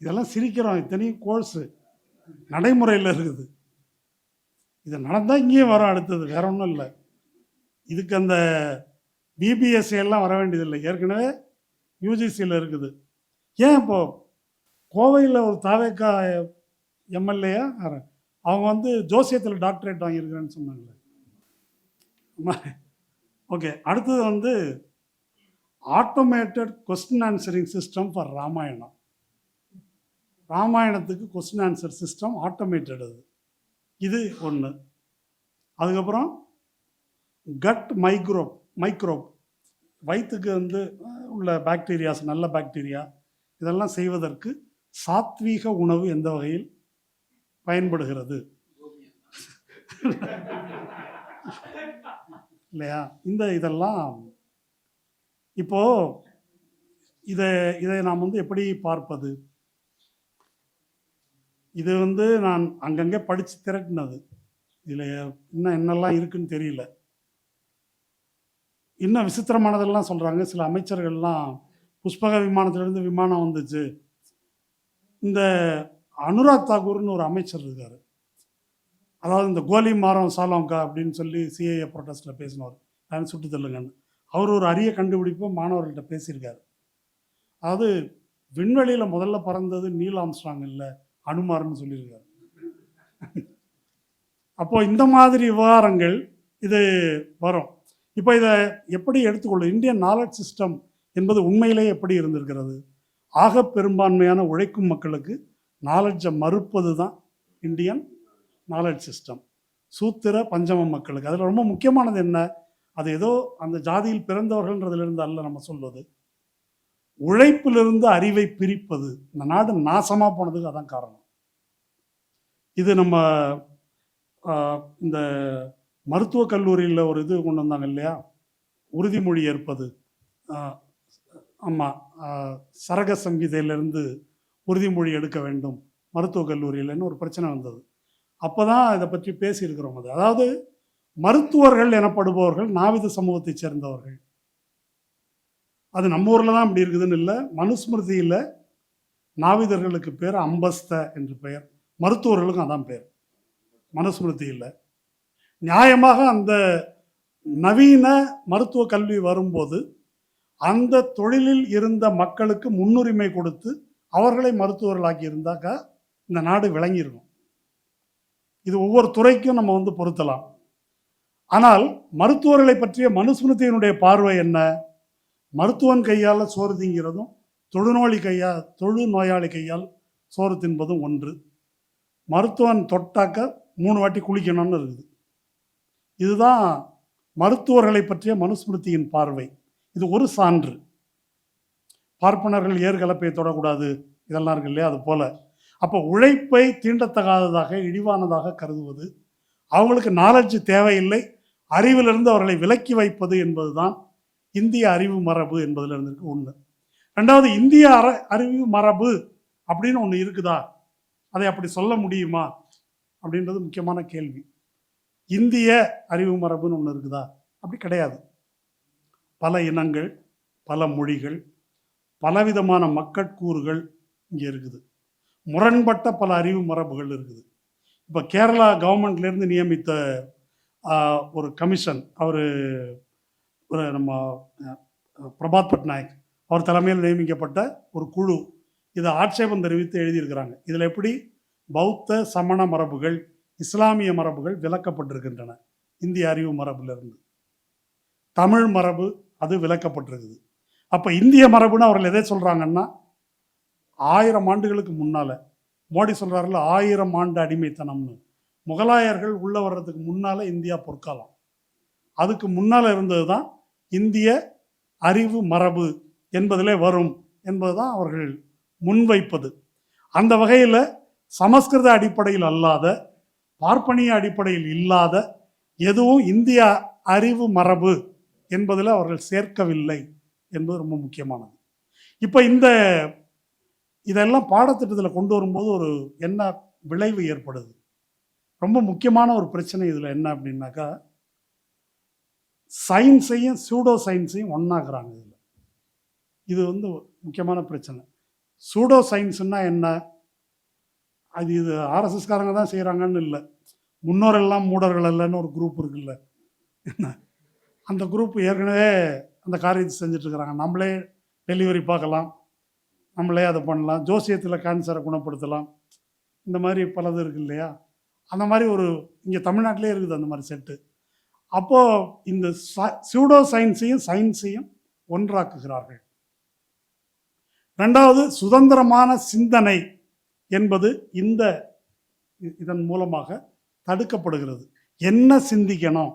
இதெல்லாம் சிரிக்கிறோம், இத்தனையும் கோர்ஸு நடைமுறையில் இருக்குது. இது நடந்தால் இங்கேயும் வரும். அடுத்தது வேற ஒன்றும் இல்லை. இதுக்கு அந்த பிபிஎஸ்சி எல்லாம் வர வேண்டியதில்லை, ஏற்கனவே யூஜிசியில் இருக்குது. ஏன் இப்போ கோவையில் ஒரு தாவேக்கா எம்எல்ஏயா அவங்க வந்து ஜோசியத்தில் டாக்டரேட் வாங்கியிருக்கிறேன்னு சொன்னாங்களே. ஓகே. அடுத்தது வந்து automated question answering system for Ramayana. ராமாயணத்துக்கு கொஸ்டின் ஆன்சர் சிஸ்டம் ஆட்டோமேட்டட். இது ஒன்று. அதுக்கப்புறம் கட் மைக்ரோப் வயிற்றுக்கு வந்து உள்ள பாக்டீரியாஸ், நல்ல பாக்டீரியா, இதெல்லாம் செய்வதற்கு சாத்வீக உணவு எந்த வகையில் பயன்படுகிறது இல்லையா? இதெல்லாம் இப்போ இதை நாம் வந்து எப்படி பார்ப்பது? இது வந்து நான் அங்கங்கே படித்து திரட்டினது. இதில் இன்னும் என்னெல்லாம் இருக்குன்னு தெரியல. இன்னும் விசித்திரமானதெல்லாம் சொல்கிறாங்க. சில அமைச்சர்கள்லாம் புஷ்பக விமானத்திலேருந்து விமானம் வந்துச்சு. இந்த அனுராக் தாக்கூர்னு ஒரு அமைச்சர் இருக்கார். அதாவது இந்த கோலி மாரம் சாலோங்கா அப்படின்னு சொல்லி சிஏஏ ப்ரொட்டஸ்டில் பேசினவர், நான் சுட்டு தள்ளுங்கன்னு. அவர் ஒரு அரிய கண்டுபிடிப்பை மாணவர்கள்ட்ட பேசியிருக்காரு. அதாவது விண்வெளியில் முதல்ல பறந்தது நீல் ஆம்ஸ்ட்ராங் இல்லை, அனுமார்னு சொல்லியிருக்காரு. அப்போது இந்த மாதிரி விவகாரங்கள் இது வரும். இப்போ இதை எப்படி எடுத்துக்கொள்ளும்? இந்தியன் நாலேஜ் சிஸ்டம் என்பது உண்மையிலேயே எப்படி இருந்திருக்கிறது? ஆக பெரும்பான்மையான உழைக்கும் மக்களுக்கு நாலேஜை மறுப்பது தான் இந்தியன் நாலேஜ் சிஸ்டம். சூத்திர பஞ்சம மக்களுக்கு அதில் ரொம்ப முக்கியமானது என்ன? அது ஏதோ அந்த ஜாதியில் பிறந்தவர்கள்ன்றதுலேருந்து அல்ல நம்ம சொல்வது, உழைப்பிலிருந்து அறிவை பிரிப்பது. இந்த நாடு நாசமாக போனதுக்கு அதான் காரணம். இது நம்ம இந்த மருத்துவக் கல்லூரியில் ஒரு இது கொண்டு வந்தாங்க இல்லையா, உறுதிமொழி ஏற்பது, ஆமாம், சரக சங்கீதையிலிருந்து உறுதிமொழி எடுக்க வேண்டும் மருத்துவக் கல்லூரியில்னு ஒரு பிரச்சனை வந்தது. அப்போ தான் இதை பற்றி பேசியிருக்கிறோம். அதாவது மருத்துவர்கள் எனப்படுபவர்கள் நாவித சமூகத்தைச் சேர்ந்தவர்கள். அது நம்ம ஊரில் தான் இப்படி இருக்குதுன்னு இல்லை. மனுஸ்மிருதியில் நாவிதர்களுக்கு பேர் அம்பஸ்த என்று பெயர், மருத்துவர்களுக்கும் அதான் பேர் மனுஸ்மிருதியில். நியாயமாக அந்த நவீன மருத்துவ கல்வி வரும்போது அந்த தொழிலில் இருந்த மக்களுக்கு முன்னுரிமை கொடுத்து அவர்களை மருத்துவர்களாக்கி இருந்தாக்கா இந்த நாடு விளங்கியிருக்கும். இது ஒவ்வொரு துறைக்கும் நம்ம பொருத்தலாம். ஆனால் மருத்துவர்களை பற்றிய மனுஸ்மிருதியினுடைய பார்வை என்ன? மருத்துவன் கையால் சோறு திங்கிறதும் தொழுநோயாளி கையால் சோறு தின்பதும் ஒன்று. மருத்துவன் தொட்டாக்க 3 வாட்டி குளிக்கணும்னு இருக்குது. இதுதான் மருத்துவர்களை பற்றிய மனுஸ்மிருதியின் பார்வை. இது ஒரு சான்று. பார்ப்பனர்கள் ஏற்கலப்பை தொடக்கூடாது இதெல்லாம் இருக்கு இல்லையா, அது போல. அப்போ உழைப்பை தீண்டத்தகாததாக இழிவானதாக கருதுவது, அவங்களுக்கு நாலேஜ் தேவையில்லை, அறிவிலிருந்து அவர்களை விலக்கி வைப்பது என்பதுதான் இந்திய அறிவு மரபு என்பதில் இருந்திருக்கு ஒன்று. ரெண்டாவது, இந்திய அறிவு மரபு அப்படின்னு ஒன்று இருக்குதா, அதை அப்படி சொல்ல முடியுமா அப்படின்றது முக்கியமான கேள்வி. இந்திய அறிவு மரபுன்னு ஒன்று இருக்குதா? அப்படி கிடையாது. பல இனங்கள், பல மொழிகள், பலவிதமான மக்கட்கூறுகள் இங்கே இருக்குது. முரண்பட்ட பல அறிவு மரபுகள் இருக்குது. இப்போ கேரளா கவர்மெண்ட்லேருந்து நியமித்த ஒரு கமிஷன், அவர் நம்ம பிரபாத் பட்நாயக் அவர் தலைமையில் நியமிக்கப்பட்ட ஒரு குழு இதை ஆட்சேபம் தெரிவித்து எழுதியிருக்கிறாங்க. இதில் எப்படி பௌத்த சமண மரபுகள், இஸ்லாமிய மரபுகள் விலக்கப்பட்டிருக்கின்றன. இந்திய அறிவு மரபிலிருந்து தமிழ் மரபு அது விலக்கப்பட்டிருக்குது. அப்போ இந்திய மரபுன்னு அவர்கள் எதை சொல்கிறாங்கன்னா, 1000 ஆண்டுகளுக்கு முன்னால், மோடி சொல்கிறார்கள் 1000 ஆண்டு அடிமைத்தனம்னு. முகலாயர்கள் உள்ள வர்றதுக்கு முன்னால் இந்தியா பொற்காலம், அதுக்கு முன்னால் இருந்தது தான் இந்திய அறிவு மரபு என்பதிலே வரும் என்பது தான் அவர்கள் முன்வைப்பது. அந்த வகையில் சமஸ்கிருத அடிப்படையில் அல்லாத, பார்ப்பனிய அடிப்படையில் இல்லாத எதுவும் இந்திய அறிவு மரபு என்பதில் அவர்கள் சேர்க்கவில்லை என்பது ரொம்ப முக்கியமானது. இப்போ இதெல்லாம் பாடத்திட்டத்தில் கொண்டு வரும்போது ஒரு என்ன விளைவு ஏற்படுது, ரொம்ப முக்கியமான ஒரு பிரச்சனை இதில் என்ன அப்படின்னாக்கா, சயின்ஸையும் சூடோ சயின்ஸையும் ஒன்றாக்குறாங்க. இது முக்கியமான பிரச்சனை. சூடோ சயின்ஸுன்னா என்ன? இது ஆர்எஸ்எஸ்காரங்க தான் செய்கிறாங்கன்னு இல்லை, முன்னோரெல்லாம் மூடர்கள் அல்லன்னு ஒரு குரூப் இருக்குல்ல, என்ன அந்த குரூப் ஏற்கனவே அந்த காரியத்தை செஞ்சிட்ருக்கிறாங்க. நம்மளே டெலிவரி பார்க்கலாம், நம்மளே அதை பண்ணலாம், ஜோசியத்தில் கேன்சரை குணப்படுத்தலாம், இந்த மாதிரி பலது இருக்குது இல்லையா. அந்த மாதிரி இங்கே தமிழ்நாட்டிலே இருக்குது அந்த மாதிரி செட்டு. அப்போது இந்த சூடோ சயின்ஸையும் ஒன்றாக்குகிறார்கள். ரெண்டாவது, சுதந்திரமான சிந்தனை என்பது இதன் மூலமாக தடுக்கப்படுகிறது. என்ன சிந்திக்கணும்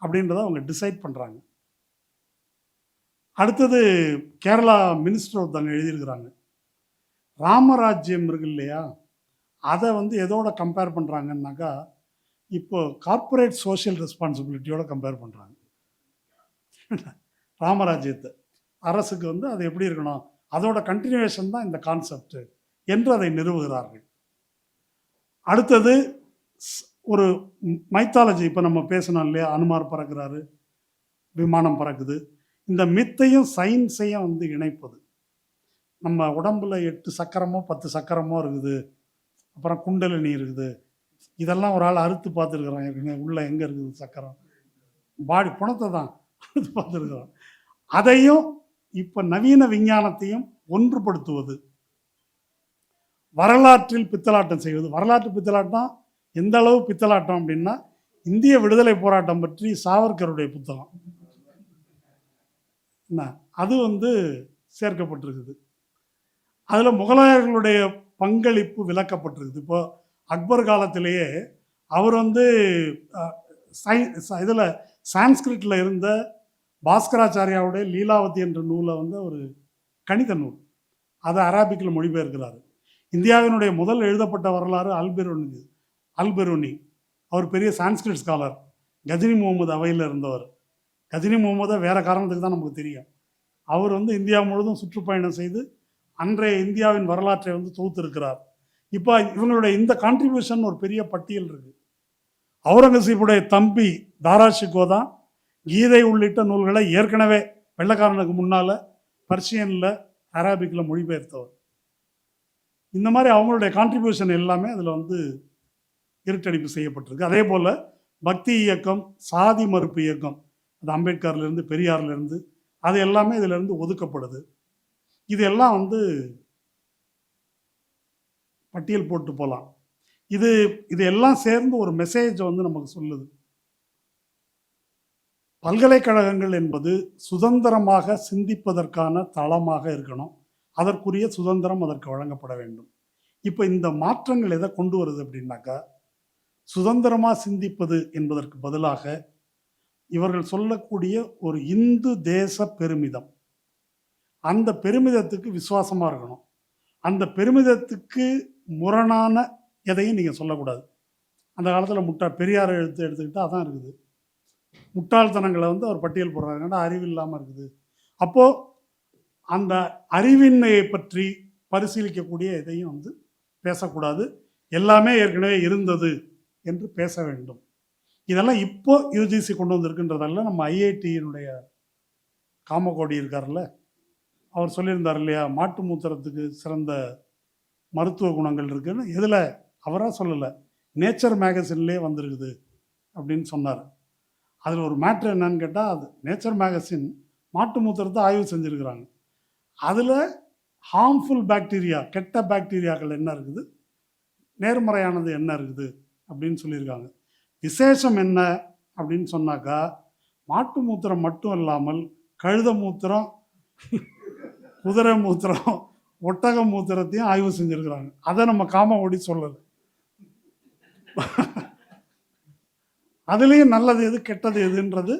அப்படின்றத அவங்க டிசைட் பண்ணுறாங்க. அடுத்தது, கேரளா மினிஸ்டர் ஒருத்தவங்க எழுதியிருக்கிறாங்க, ராமராஜ்யம் இருக்கு இல்லையா, அதை எதோட கம்பேர் பண்ணுறாங்கன்னாக்கா, இப்போ கார்ப்பரேட் சோஷியல் ரெஸ்பான்சிபிலிட்டியோட கம்பேர் பண்ணுறாங்க. ராமராஜ்யத்தை அரசுக்கு அது எப்படி இருக்கணும், அதோட கண்டினியூவேஷன் தான் இந்த கான்செப்ட் என்று அதை நிறுவுகிறார்கள். அடுத்தது, ஒரு மைத்தாலஜி, இப்போ நம்ம பேசணும் இல்லையா, அனுமார் பறக்கிறாரு, விமானம் பறக்குது, இந்த மித்தையும் சயின்ஸையும் இணைப்பது. நம்ம உடம்புல 8 சக்கரமோ 10 சக்கரமோ இருக்குது, அப்புறம் குண்டலினி இருக்குது, இதெல்லாம் ஒரு ஆள் அறுத்து பார்த்துருக்குறோம் ஏற்கனவே, உள்ள எங்கே இருக்குது சக்கரம், பாடி புணத்தை தான் அறுத்து பார்த்துருக்குறோம். அதையும் இப்போ நவீன விஞ்ஞானத்தையும் ஒன்றுபடுத்துவது, வரலாற்றில் பித்தலாட்டம் செய்வது. வரலாற்று பித்தலாட்டம் எந்த அளவு பித்தலாட்டம் அப்படின்னா, இந்திய விடுதலை போராட்டம் பற்றி சாவர்கருடைய புத்தகம் என்ன, அது சேர்க்கப்பட்டிருக்குது. அதில் முகலாயர்களுடைய பங்களிப்பு விளக்கப்பட்டிருக்குது. இப்போ அக்பர் காலத்திலேயே அவர் இதில் சான்ஸ்கிரிட்டில் இருந்த பாஸ்கராச்சாரியாவுடைய லீலாவதி என்ற நூலை ஒரு கணித நூல், அதை அராபிக்கில் மொழிபெயர்க்கிறார். இந்தியாவினுடைய முதல் எழுதப்பட்ட வரலாறு அல்பெருனி. அவர் பெரிய சான்ஸ்கிரிட் ஸ்காலர், கஜினி முகமது அவையில் இருந்தவர். கஜினி முகமதை வேறு காரணத்துக்கு தான் நமக்கு தெரியும். அவர் வந்து இந்தியா முழுவதும் சுற்றுப்பயணம் செய்து அன்றைய இந்தியாவின் வரலாற்றை வந்து தொகுத்திருக்கிறார். இப்போ இவங்களுடைய இந்த கான்ட்ரிபியூஷன் ஒரு பெரிய பட்டியல் இருக்குது. அவுரங்கசீப்புடைய தம்பி தாராஷிகோ தான் கீதை உள்ளிட்ட நூல்களை ஏற்கனவே வெள்ளைக்காரனுக்கு முன்னால் பர்ஷியனில் அரபிக்கில் மொழிபெயர்த்தவர். இந்த மாதிரி அவங்களுடைய கான்ட்ரிபியூஷன் எல்லாமே அதில் வந்து இருட்டடிப்பு செய்யப்பட்டிருக்கு. அதே போல் பக்தி இயக்கம், சாதி மறுப்பு இயக்கம், அது அம்பேத்கர்லேருந்து பெரியார்லேருந்து அது எல்லாமே இதிலிருந்து ஒதுக்கப்படுது. இது எல்லாம் வந்து பட்டியல் போட்டு போகலாம். இது எல்லாம் சேர்ந்து ஒரு மெசேஜ் வந்து நமக்கு சொல்லுது. பல்கலைக்கழகங்கள் என்பது சுதந்திரமாக சிந்திப்பதற்கான தளமாக இருக்கணும். அதற்குரிய சுதந்திரம் அதற்கு வழங்கப்பட வேண்டும். இப்போ இந்த மாற்றங்கள் எதை கொண்டு வருது அப்படின்னாக்கா, சுதந்திரமாக சிந்திப்பது என்பதற்கு பதிலாக இவர்கள் சொல்லக்கூடிய ஒரு இந்து தேச பெருமிதம், அந்த பெருமிதத்துக்கு விசுவாசமாக இருக்கணும். அந்த பெருமிதத்துக்கு முரணான எதையும் நீங்கள் சொல்லக்கூடாது. அந்த காலத்தில் பெரியார் எடுத்துக்கிட்டால் அதான் இருக்குது. முட்டாள்தனங்களை வந்து அவர் பட்டியல் போடுறாரு, ஏன்னா அறிவு இல்லாமல் இருக்குது. அப்போது அந்த அறிவின்மையை பற்றி பரிசீலிக்கக்கூடிய எதையும் வந்து பேசக்கூடாது. எல்லாமே ஏற்கனவே இருந்தது என்று பேச வேண்டும். இதெல்லாம் இப்போ யூஜிசி கொண்டு வந்திருக்குன்றதால நம்ம ஐஐடியினுடைய காமகோடி இருக்கார்ல, அவர் சொல்லியிருந்தார் இல்லையா, மாட்டு மூத்திரத்துக்கு சிறந்த மருத்துவ குணங்கள் இருக்குன்னு. எதில் அவராக சொல்லலை, நேச்சர் மேகசின்லேயே வந்திருக்குது அப்படின்னு சொன்னார். அதில் ஒரு மேட்ரு என்னன்னு கேட்டால், அது நேச்சர் மேகசின் மாட்டு மூத்திரத்தை ஆய்வு செஞ்சுருக்கிறாங்க. அதில் ஹார்ம்ஃபுல் பாக்டீரியா, கெட்ட பாக்டீரியாக்கள் என்ன இருக்குது, நேர்மறையானது என்ன இருக்குது அப்படின்னு சொல்லியிருக்காங்க. விசேஷம் என்ன அப்படின்னு சொன்னாக்கா, மாட்டு மூத்திரம் மட்டும் இல்லாமல் கழுத மூத்திரம், குதிரை மூத்திரம், ஒட்டக மூத்திரத்தையும் ஆய்வு செஞ்சுருக்கிறாங்க. அதை நம்ம காமகோடி சொல்லலை. அதுலேயும் நல்லது எது கெட்டது எதுன்றது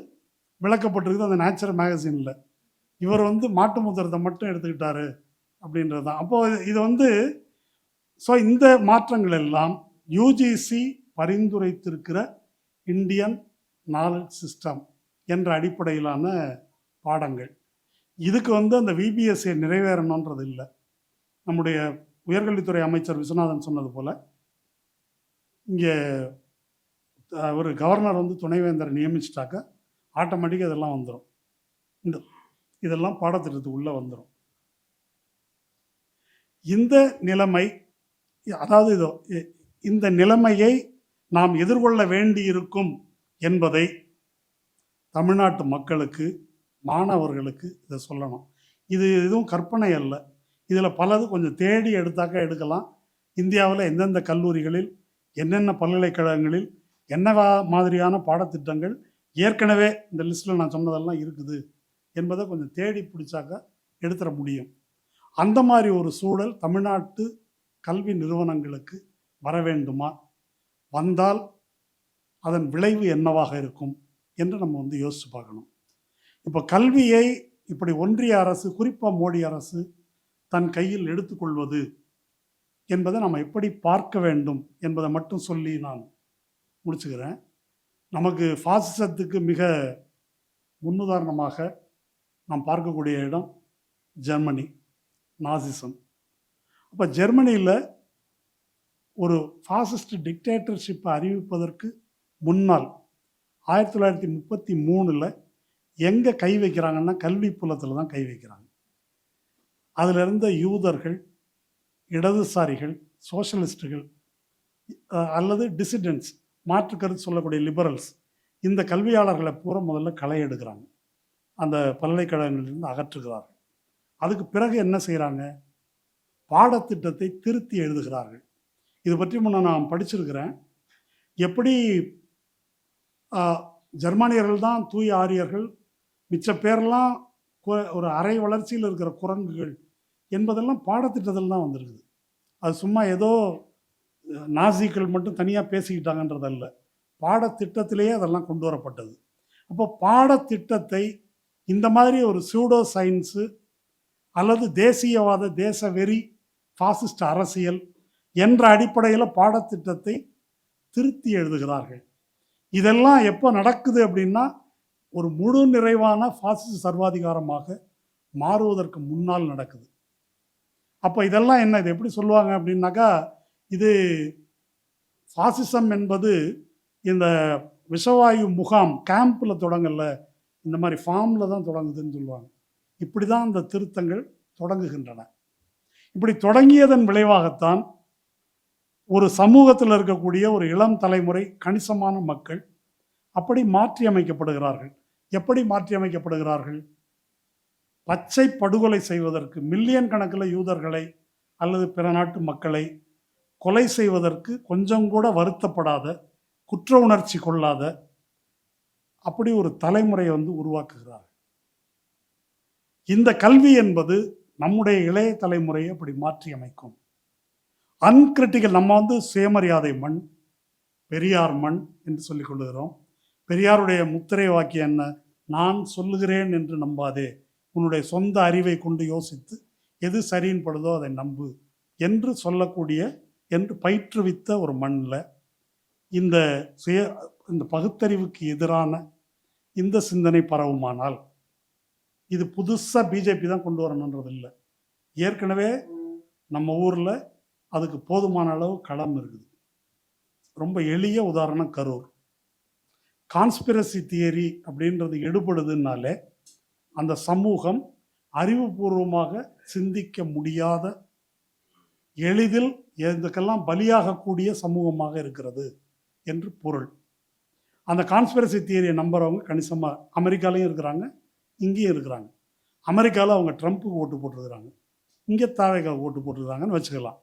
விளக்கப்பட்டிருக்குது அந்த நேச்சர் மேகசினில். இவர் வந்து மாட்டு மூத்திரத்தை மட்டும் எடுத்துக்கிட்டாரு அப்படின்றது தான். அப்போது இது வந்து இந்த மாற்றங்கள் எல்லாம் யூஜிசி பரிந்துரைத்திருக்கிற இந்தியன் நாலேஜ் சிஸ்டம் என்ற அடிப்படையிலான பாடங்கள். இதுக்கு வந்து அந்த விபிஎஸ்ஏ நிறைவேறணுன்றது இல்லை. நம்முடைய உயர்கல்வித்துறை அமைச்சர் விஸ்வநாதன் சொன்னது போல், இங்கே ஒரு கவர்னர் வந்து துணைவேந்தரை நியமிச்சிட்டாக்க ஆட்டோமேட்டிக்காக இதெல்லாம் வந்துடும். இதெல்லாம் பாடத்திட்டத்துக்கு உள்ளே வந்துடும். இந்த நிலைமை, அதாவது இந்த நிலைமையை நாம் எதிர்கொள்ள வேண்டியிருக்கும் என்பதை தமிழ்நாட்டு மக்களுக்கு, மாணவர்களுக்கு இதை சொல்லணும். இது எதுவும் கற்பனை அல்ல. இதில் பலது கொஞ்சம் தேடி எடுத்தாக்க எடுக்கலாம். இந்தியாவில் எந்தெந்த கல்லூரிகளில், என்னென்ன பல்கலைக்கழகங்களில் என்ன மாதிரியான பாடத்திட்டங்கள் ஏற்கனவே இந்த லிஸ்ட்டில் நான் சொன்னதெல்லாம் இருக்குது என்பதை கொஞ்சம் தேடி பிடிச்சாக்க எடுத்துட முடியும். அந்த மாதிரி ஒரு சூழல் தமிழ்நாட்டு கல்வி நிறுவனங்களுக்கு வர வேண்டுமா? வந்தால் அதன் விளைவு என்னவாக இருக்கும் என்று நம்ம வந்து யோசித்து பார்க்கணும். இப்போ கல்வியை இப்படி ஒன்றிய அரசு, குறிப்பாக மோடி அரசு தன் கையில் எடுத்துக்கொள்வது என்பதை நம்ம எப்படி பார்க்க வேண்டும் என்பதை மட்டும் சொல்லி நான் முடிச்சுக்கிறேன். நமக்கு ஃபாசிசத்துக்கு மிக முன்னுதாரணமாக நாம் பார்க்கக்கூடிய இடம் ஜெர்மனி, நாசிசம். அப்போ ஜெர்மனியில் ஒரு ஃபாசிஸ்ட் டிக்டேட்டர்ஷிப்பை அறிவிப்பதற்கு முன்னால் 1933 எங்கே கை வைக்கிறாங்கன்னா கல்வி புலத்தில் தான் கை வைக்கிறாங்க. அதில் இருந்த யூதர்கள், இடதுசாரிகள், சோஷலிஸ்டுகள் அல்லது டிசிடென்ட்ஸ், மாற்று கருத்து சொல்லக்கூடிய லிபரல்ஸ், இந்த கல்வியாளர்களை பூரா முதல்ல களை எடுக்கிறாங்க, அந்த பல்கலைக்கழகங்களிலிருந்து அகற்றுகிறார்கள். அதுக்கு பிறகு என்ன செய்கிறாங்க? பாடத்திட்டத்தை திருத்தி எழுதுகிறார்கள். இது பற்றி முன்ன நான் படிச்சிருக்கிறேன். எப்படி ஜெர்மானியர்கள் தான் தூய ஆரியர்கள், மிச்ச பேரெல்லாம் ஒரு அரை வளர்ச்சியில் இருக்கிற குரங்குகள் என்பதெல்லாம் பாடத்திட்டத்தில் தான் வந்திருக்குது. அது சும்மா ஏதோ நாசிக்கள் மட்டும் தனியாக பேசிக்கிட்டாங்கன்றதல்ல, பாடத்திட்டத்திலேயே அதெல்லாம் கொண்டு வரப்பட்டது. அப்போ பாடத்திட்டத்தை இந்த மாதிரி ஒரு சூடோ சயின்ஸு அல்லது தேசியவாத, தேச வெறி, ஃபாசிஸ்ட் அரசியல் என்ற அடிப்படையில் பாடத்திட்டத்தை திருத்தி எழுதுகிறார்கள். இதெல்லாம் எப்போ நடக்குது அப்படின்னா, ஒரு முழு நிறைவான பாசிச சர்வாதிகாரமாக மாறுவதற்கு முன்னால் நடக்குது. அப்போ இதெல்லாம் என்ன, இது எப்படி சொல்லுவாங்க அப்படின்னாக்கா, இது பாசிசம் என்பது இந்த விஷவாயு முகாம் கேம்பில் தொடங்கல, இந்த மாதிரி ஃபார்மில் தான் தொடங்குதுன்னு சொல்லுவாங்க. இப்படி தான் இந்த திருத்தங்கள் தொடங்குகின்றன. இப்படி தொடங்கியதன் விளைவாகத்தான் ஒரு சமூகத்தில் இருக்கக்கூடிய ஒரு இளம் தலைமுறை கணிசமான மக்கள் அப்படி மாற்றி அமைக்கப்படுகிறார்கள். எப்படி மாற்றி அமைக்கப்படுகிறார்கள்? பச்சை படுகொலை செய்வதற்கு, மில்லியன் கணக்கில் யூதர்களை அல்லது பிற நாட்டு மக்களை கொலை செய்வதற்கு கொஞ்சம் கூட வருத்தப்படாத, குற்ற உணர்ச்சி கொள்ளாத அப்படி ஒரு தலைமுறையை உருவாக்குகிறார். இந்த கல்வி என்பது நம்முடைய இளைய தலைமுறையை அப்படி மாற்றி அமைக்கும். அன்கிரிட்டிக்கல், நம்ம சுயமரியாதை மண், பெரியார் மண் என்று சொல்லிக் கொள்ளுகிறோம். பெரியாருடைய முத்திரை வாக்கியம் என்ன? நான் சொல்லுகிறேன் என்று நம்பாதே, உன்னுடைய சொந்த அறிவை கொண்டு யோசித்து எது சரின்னு படுதோ அதை நம்பு என்று சொல்லக்கூடிய, என்று பயிற்றுவித்த ஒரு மண்ணில் இந்த இந்த பகுத்தறிவுக்கு எதிரான இந்த சிந்தனை பரவுமானால், இது புதுசாக பிஜேபி தான் கொண்டு வரணுன்றது இல்லை. ஏற்கனவே நம்ம ஊரில் அதுக்கு போதுமான அளவு களம் இருக்குது. ரொம்ப எளிய உதாரணம் கரூர். கான்ஸ்பிரசி தியரி அப்படின்றது எடுபடுதுனாலே அந்த சமூகம் அறிவுபூர்வமாக சிந்திக்க முடியாத, எளிதில் இதுக்கெல்லாம் பலியாகக்கூடிய சமூகமாக இருக்கிறது என்று பொருள். அந்த கான்ஸ்பிரசி தியரியை நம்புறவங்க கணிசமாக அமெரிக்காலையும் இருக்கிறாங்க, இங்கேயும் இருக்கிறாங்க. அமெரிக்காவில் அவங்க ட்ரம்ப்புக்கு ஓட்டு போட்டிருக்கிறாங்க, இங்கே தாவேக்காவுக்கு ஓட்டு போட்டிருக்காங்கன்னு வச்சுக்கலாம்.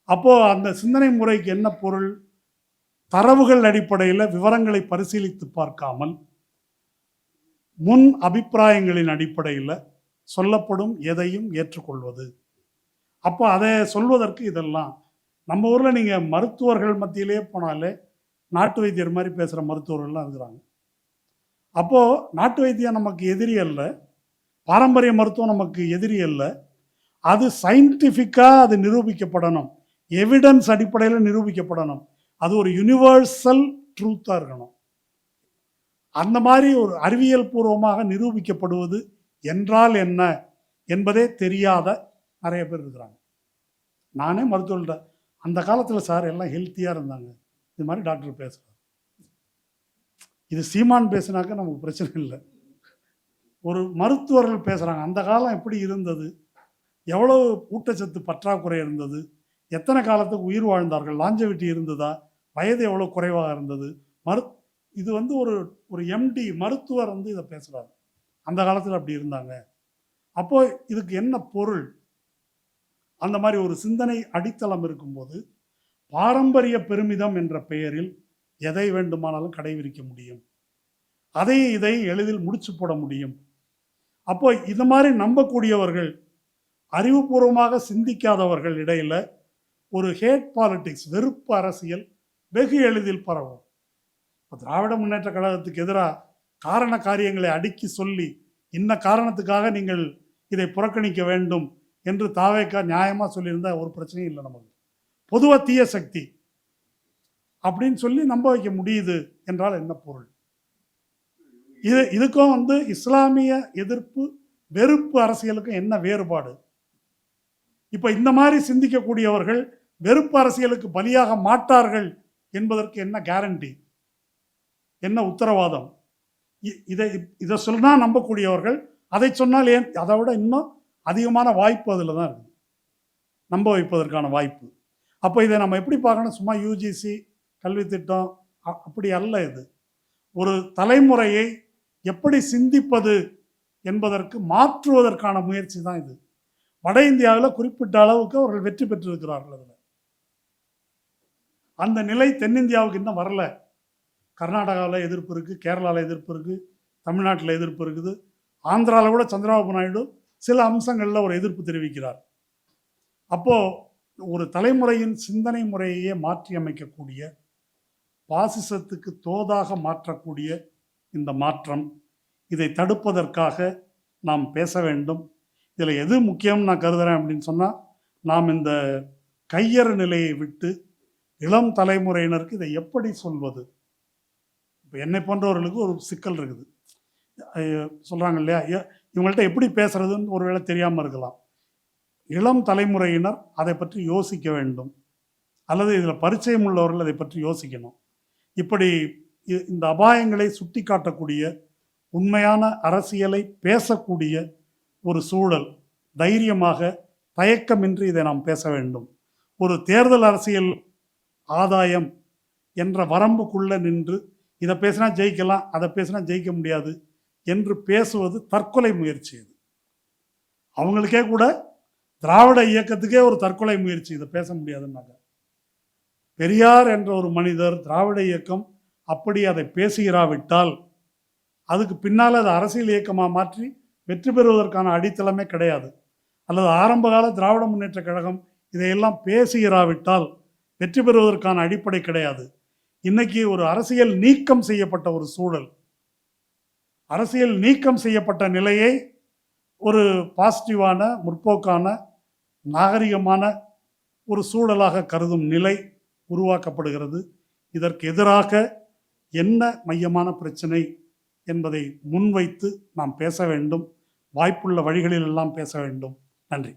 அப்போது அந்த சிந்தனை முறைக்கு என்ன பொருள்? தரவுகள் அடிப்படையில் விவரங்களை பரிசீலித்து பார்க்காமல் முன் அபிப்பிராயங்களின் அடிப்படையில் சொல்லப்படும் எதையும் ஏற்றுக்கொள்வது. அப்போ அதை சொல்வதற்கு இதெல்லாம் நம்ம ஊரில் நீங்கள் மருத்துவர்கள் மத்தியிலே போனாலே நாட்டு வைத்தியர் மாதிரி பேசுகிற மருத்துவர்கள்லாம் இருக்கிறாங்க. அப்போது நாட்டு வைத்தியம் நமக்கு எதிரி அல்ல, பாரம்பரிய மருத்துவம் நமக்கு எதிரி அல்ல. அது சயின்டிஃபிக்காக அது நிரூபிக்கப்படணும், எவிடன்ஸ் அடிப்படையில் நிரூபிக்கப்படணும். அது ஒரு யூனிவர்சல் ட்ரூத்தாக இருக்கணும். அந்த மாதிரி ஒரு அறிவியல் பூர்வமாக நிரூபிக்கப்படுவது என்றால் என்ன என்பதே தெரியாத நிறைய பேர் இருக்கிறாங்க. நானே மருத்துவர்கிட்ட, அந்த காலத்தில் சார் எல்லாம் ஹெல்த்தியாக இருந்தாங்க, இது மாதிரி டாக்டர் பேசுகிறார். இது சீமான் பேசுனாக்க நமக்கு பிரச்சனை இல்லை. ஒரு மருத்துவர்கள் பேசுகிறாங்க, அந்த காலம் எப்படி இருந்தது, எவ்வளோ ஊட்டச்சத்து பற்றாக்குறை இருந்தது, எத்தனை காலத்துக்கு உயிர் வாழ்ந்தார்கள், லாஞ்சவிட்டி இருந்ததா, வயது எவ்வளோ குறைவாக இருந்தது. இது ஒரு எம்டி மருத்துவர் இதை பேசுகிறார். அந்த காலத்தில் அப்படி இருந்தாங்க. அப்போ இதுக்கு என்ன பொருள்? அந்த மாதிரி ஒரு சிந்தனை அடித்தளம் இருக்கும்போது பாரம்பரிய பெருமிதம் என்ற பெயரில் எதை வேண்டுமானாலும் கடைபிடிக்க முடியும், இதை எளிதில் முடிச்சு போட முடியும். அப்போ இது மாதிரி நம்பக்கூடியவர்கள், அறிவுபூர்வமாக சிந்திக்காதவர்கள் இடையில ஒரு ஹேட் பாலிடிக்ஸ், வெறுப்பு அரசியல் வெகு எளிதில் பரவும். இப்போ திராவிட முன்னேற்ற கழகத்துக்கு எதிராக காரண காரியங்களை அடுக்கி சொல்லி, இன்ன காரணத்துக்காக நீங்கள் இதை புறக்கணிக்க வேண்டும் என்று தாவேக்கா நியாயமாக சொல்லியிருந்தா ஒரு பிரச்சனையும் இல்லை. நமக்கு பொதுவாக தீய சக்தி அப்படின்னு சொல்லி நம்ப வைக்க முடியுது என்றால் என்ன பொருள்? இதுக்கும் இஸ்லாமிய எதிர்ப்பு வெறுப்பு அரசியலுக்கும் என்ன வேறுபாடு? இப்போ இந்த மாதிரி சிந்திக்கக்கூடியவர்கள் வெறுப்பு அரசியலுக்கு பலியாக மாட்டார்கள் என்பதற்கு என்ன கேரண்டி, என்ன உத்தரவாதம்? இதை சொன்னால் நம்பக்கூடியவர்கள், அதை சொன்னால் ஏன் அதை விட இன்னும் அதிகமான வாய்ப்பு அதில் தான் இருக்குது, நம்ப வைப்பதற்கான வாய்ப்பு. அப்போ இதை நம்ம எப்படி பார்க்கணும்? சும்மா யூஜிசி கல்வி திட்டம் அப்படி அல்ல. இது ஒரு தலைமுறையை எப்படி சிந்திப்பது என்பதற்கு மாற்றுவதற்கான முயற்சி தான் இது. வட இந்தியாவில் குறிப்பிட்ட அளவுக்கு அவர்கள் வெற்றி பெற்றிருக்கிறார்கள். அதில் அந்த நிலை தென்னிந்தியாவுக்கு இன்னும் வரல. கர்நாடகாவில் எதிர்ப்பு இருக்குது, கேரளாவில் எதிர்ப்பு இருக்குது, தமிழ்நாட்டில் எதிர்ப்பு இருக்குது, ஆந்திராவில் கூட சந்திரபாபு நாயுடு சில அம்சங்களில் ஒரு எதிர்ப்பு தெரிவிக்கிறார். அப்போது ஒரு தலைமுறையின் சிந்தனை முறையையே மாற்றி அமைக்கக்கூடிய, பாசிசத்துக்கு தோதாக மாற்றக்கூடிய இந்த மாற்றம், இதை தடுப்பதற்காக நாம் பேச வேண்டும். இதில் எது முக்கியம் நான் கருதுகிறேன் அப்படின்னு சொன்னால், நாம் இந்த கையறு நிலையை விட்டு இளம் தலைமுறையினருக்கு இதை எப்படி சொல்வது? இப்போ என்னை போன்றவர்களுக்கு ஒரு சிக்கல் இருக்குது. சொல்கிறாங்க இல்லையா, இவங்கள்ட்ட எப்படி பேசுறதுன்னு ஒருவேளை தெரியாமல் இருக்கலாம். இளம் தலைமுறையினர் அதை பற்றி யோசிக்க வேண்டும், அல்லது இதில் பரிச்சயம் உள்ளவர்கள் அதை பற்றி யோசிக்கணும். இப்படி இந்த அபாயங்களை சுட்டி காட்டக்கூடிய உண்மையான அரசியலை பேசக்கூடிய ஒரு சூழல், தைரியமாக தயக்கமின்றி இதை நாம் பேச வேண்டும். ஒரு தேர்தல் அரசியல் ஆதாயம் என்ற வரம்புக்குள்ளே நின்று இதை பேசினா ஜெயிக்கலாம், அதை பேசினா ஜெயிக்க முடியாது என்று பேசுவது தற்கொலை முயற்சி. இது அவங்களுக்கே கூட, திராவிட இயக்கத்துக்கே ஒரு தற்கொலை முயற்சி, இதை பேச முடியாதுன்னாங்க. பெரியார் என்ற ஒரு மனிதர், திராவிட இயக்கம் அப்படி அதை பேசுகிறாவிட்டால் அதுக்கு பின்னால் அது அரசியல் இயக்கமாக மாற்றி வெற்றி பெறுவதற்கான அடித்தளமே கிடையாது. அல்லது ஆரம்பகால திராவிட முன்னேற்ற கழகம் இதையெல்லாம் பேசுகிறாவிட்டால் வெற்றி பெறுவதற்கான அடிப்படை கிடையாது. இன்னைக்கு ஒரு அரசியல் நீக்கம் செய்யப்பட்ட ஒரு சூழல், அரசியல் நீக்கம் செய்யப்பட்ட நிலையை ஒரு பாசிட்டிவான, முற்போக்கான, நாகரிகமான ஒரு சூழலாக கருதும் நிலை உருவாக்கப்படுகிறது. இதற்கு எதிராக என்ன மையமான பிரச்சனை என்பதை முன்வைத்து நாம் பேச வேண்டும். வாய்ப்புள்ள வழிகளிலெல்லாம் பேச வேண்டும். நன்றி.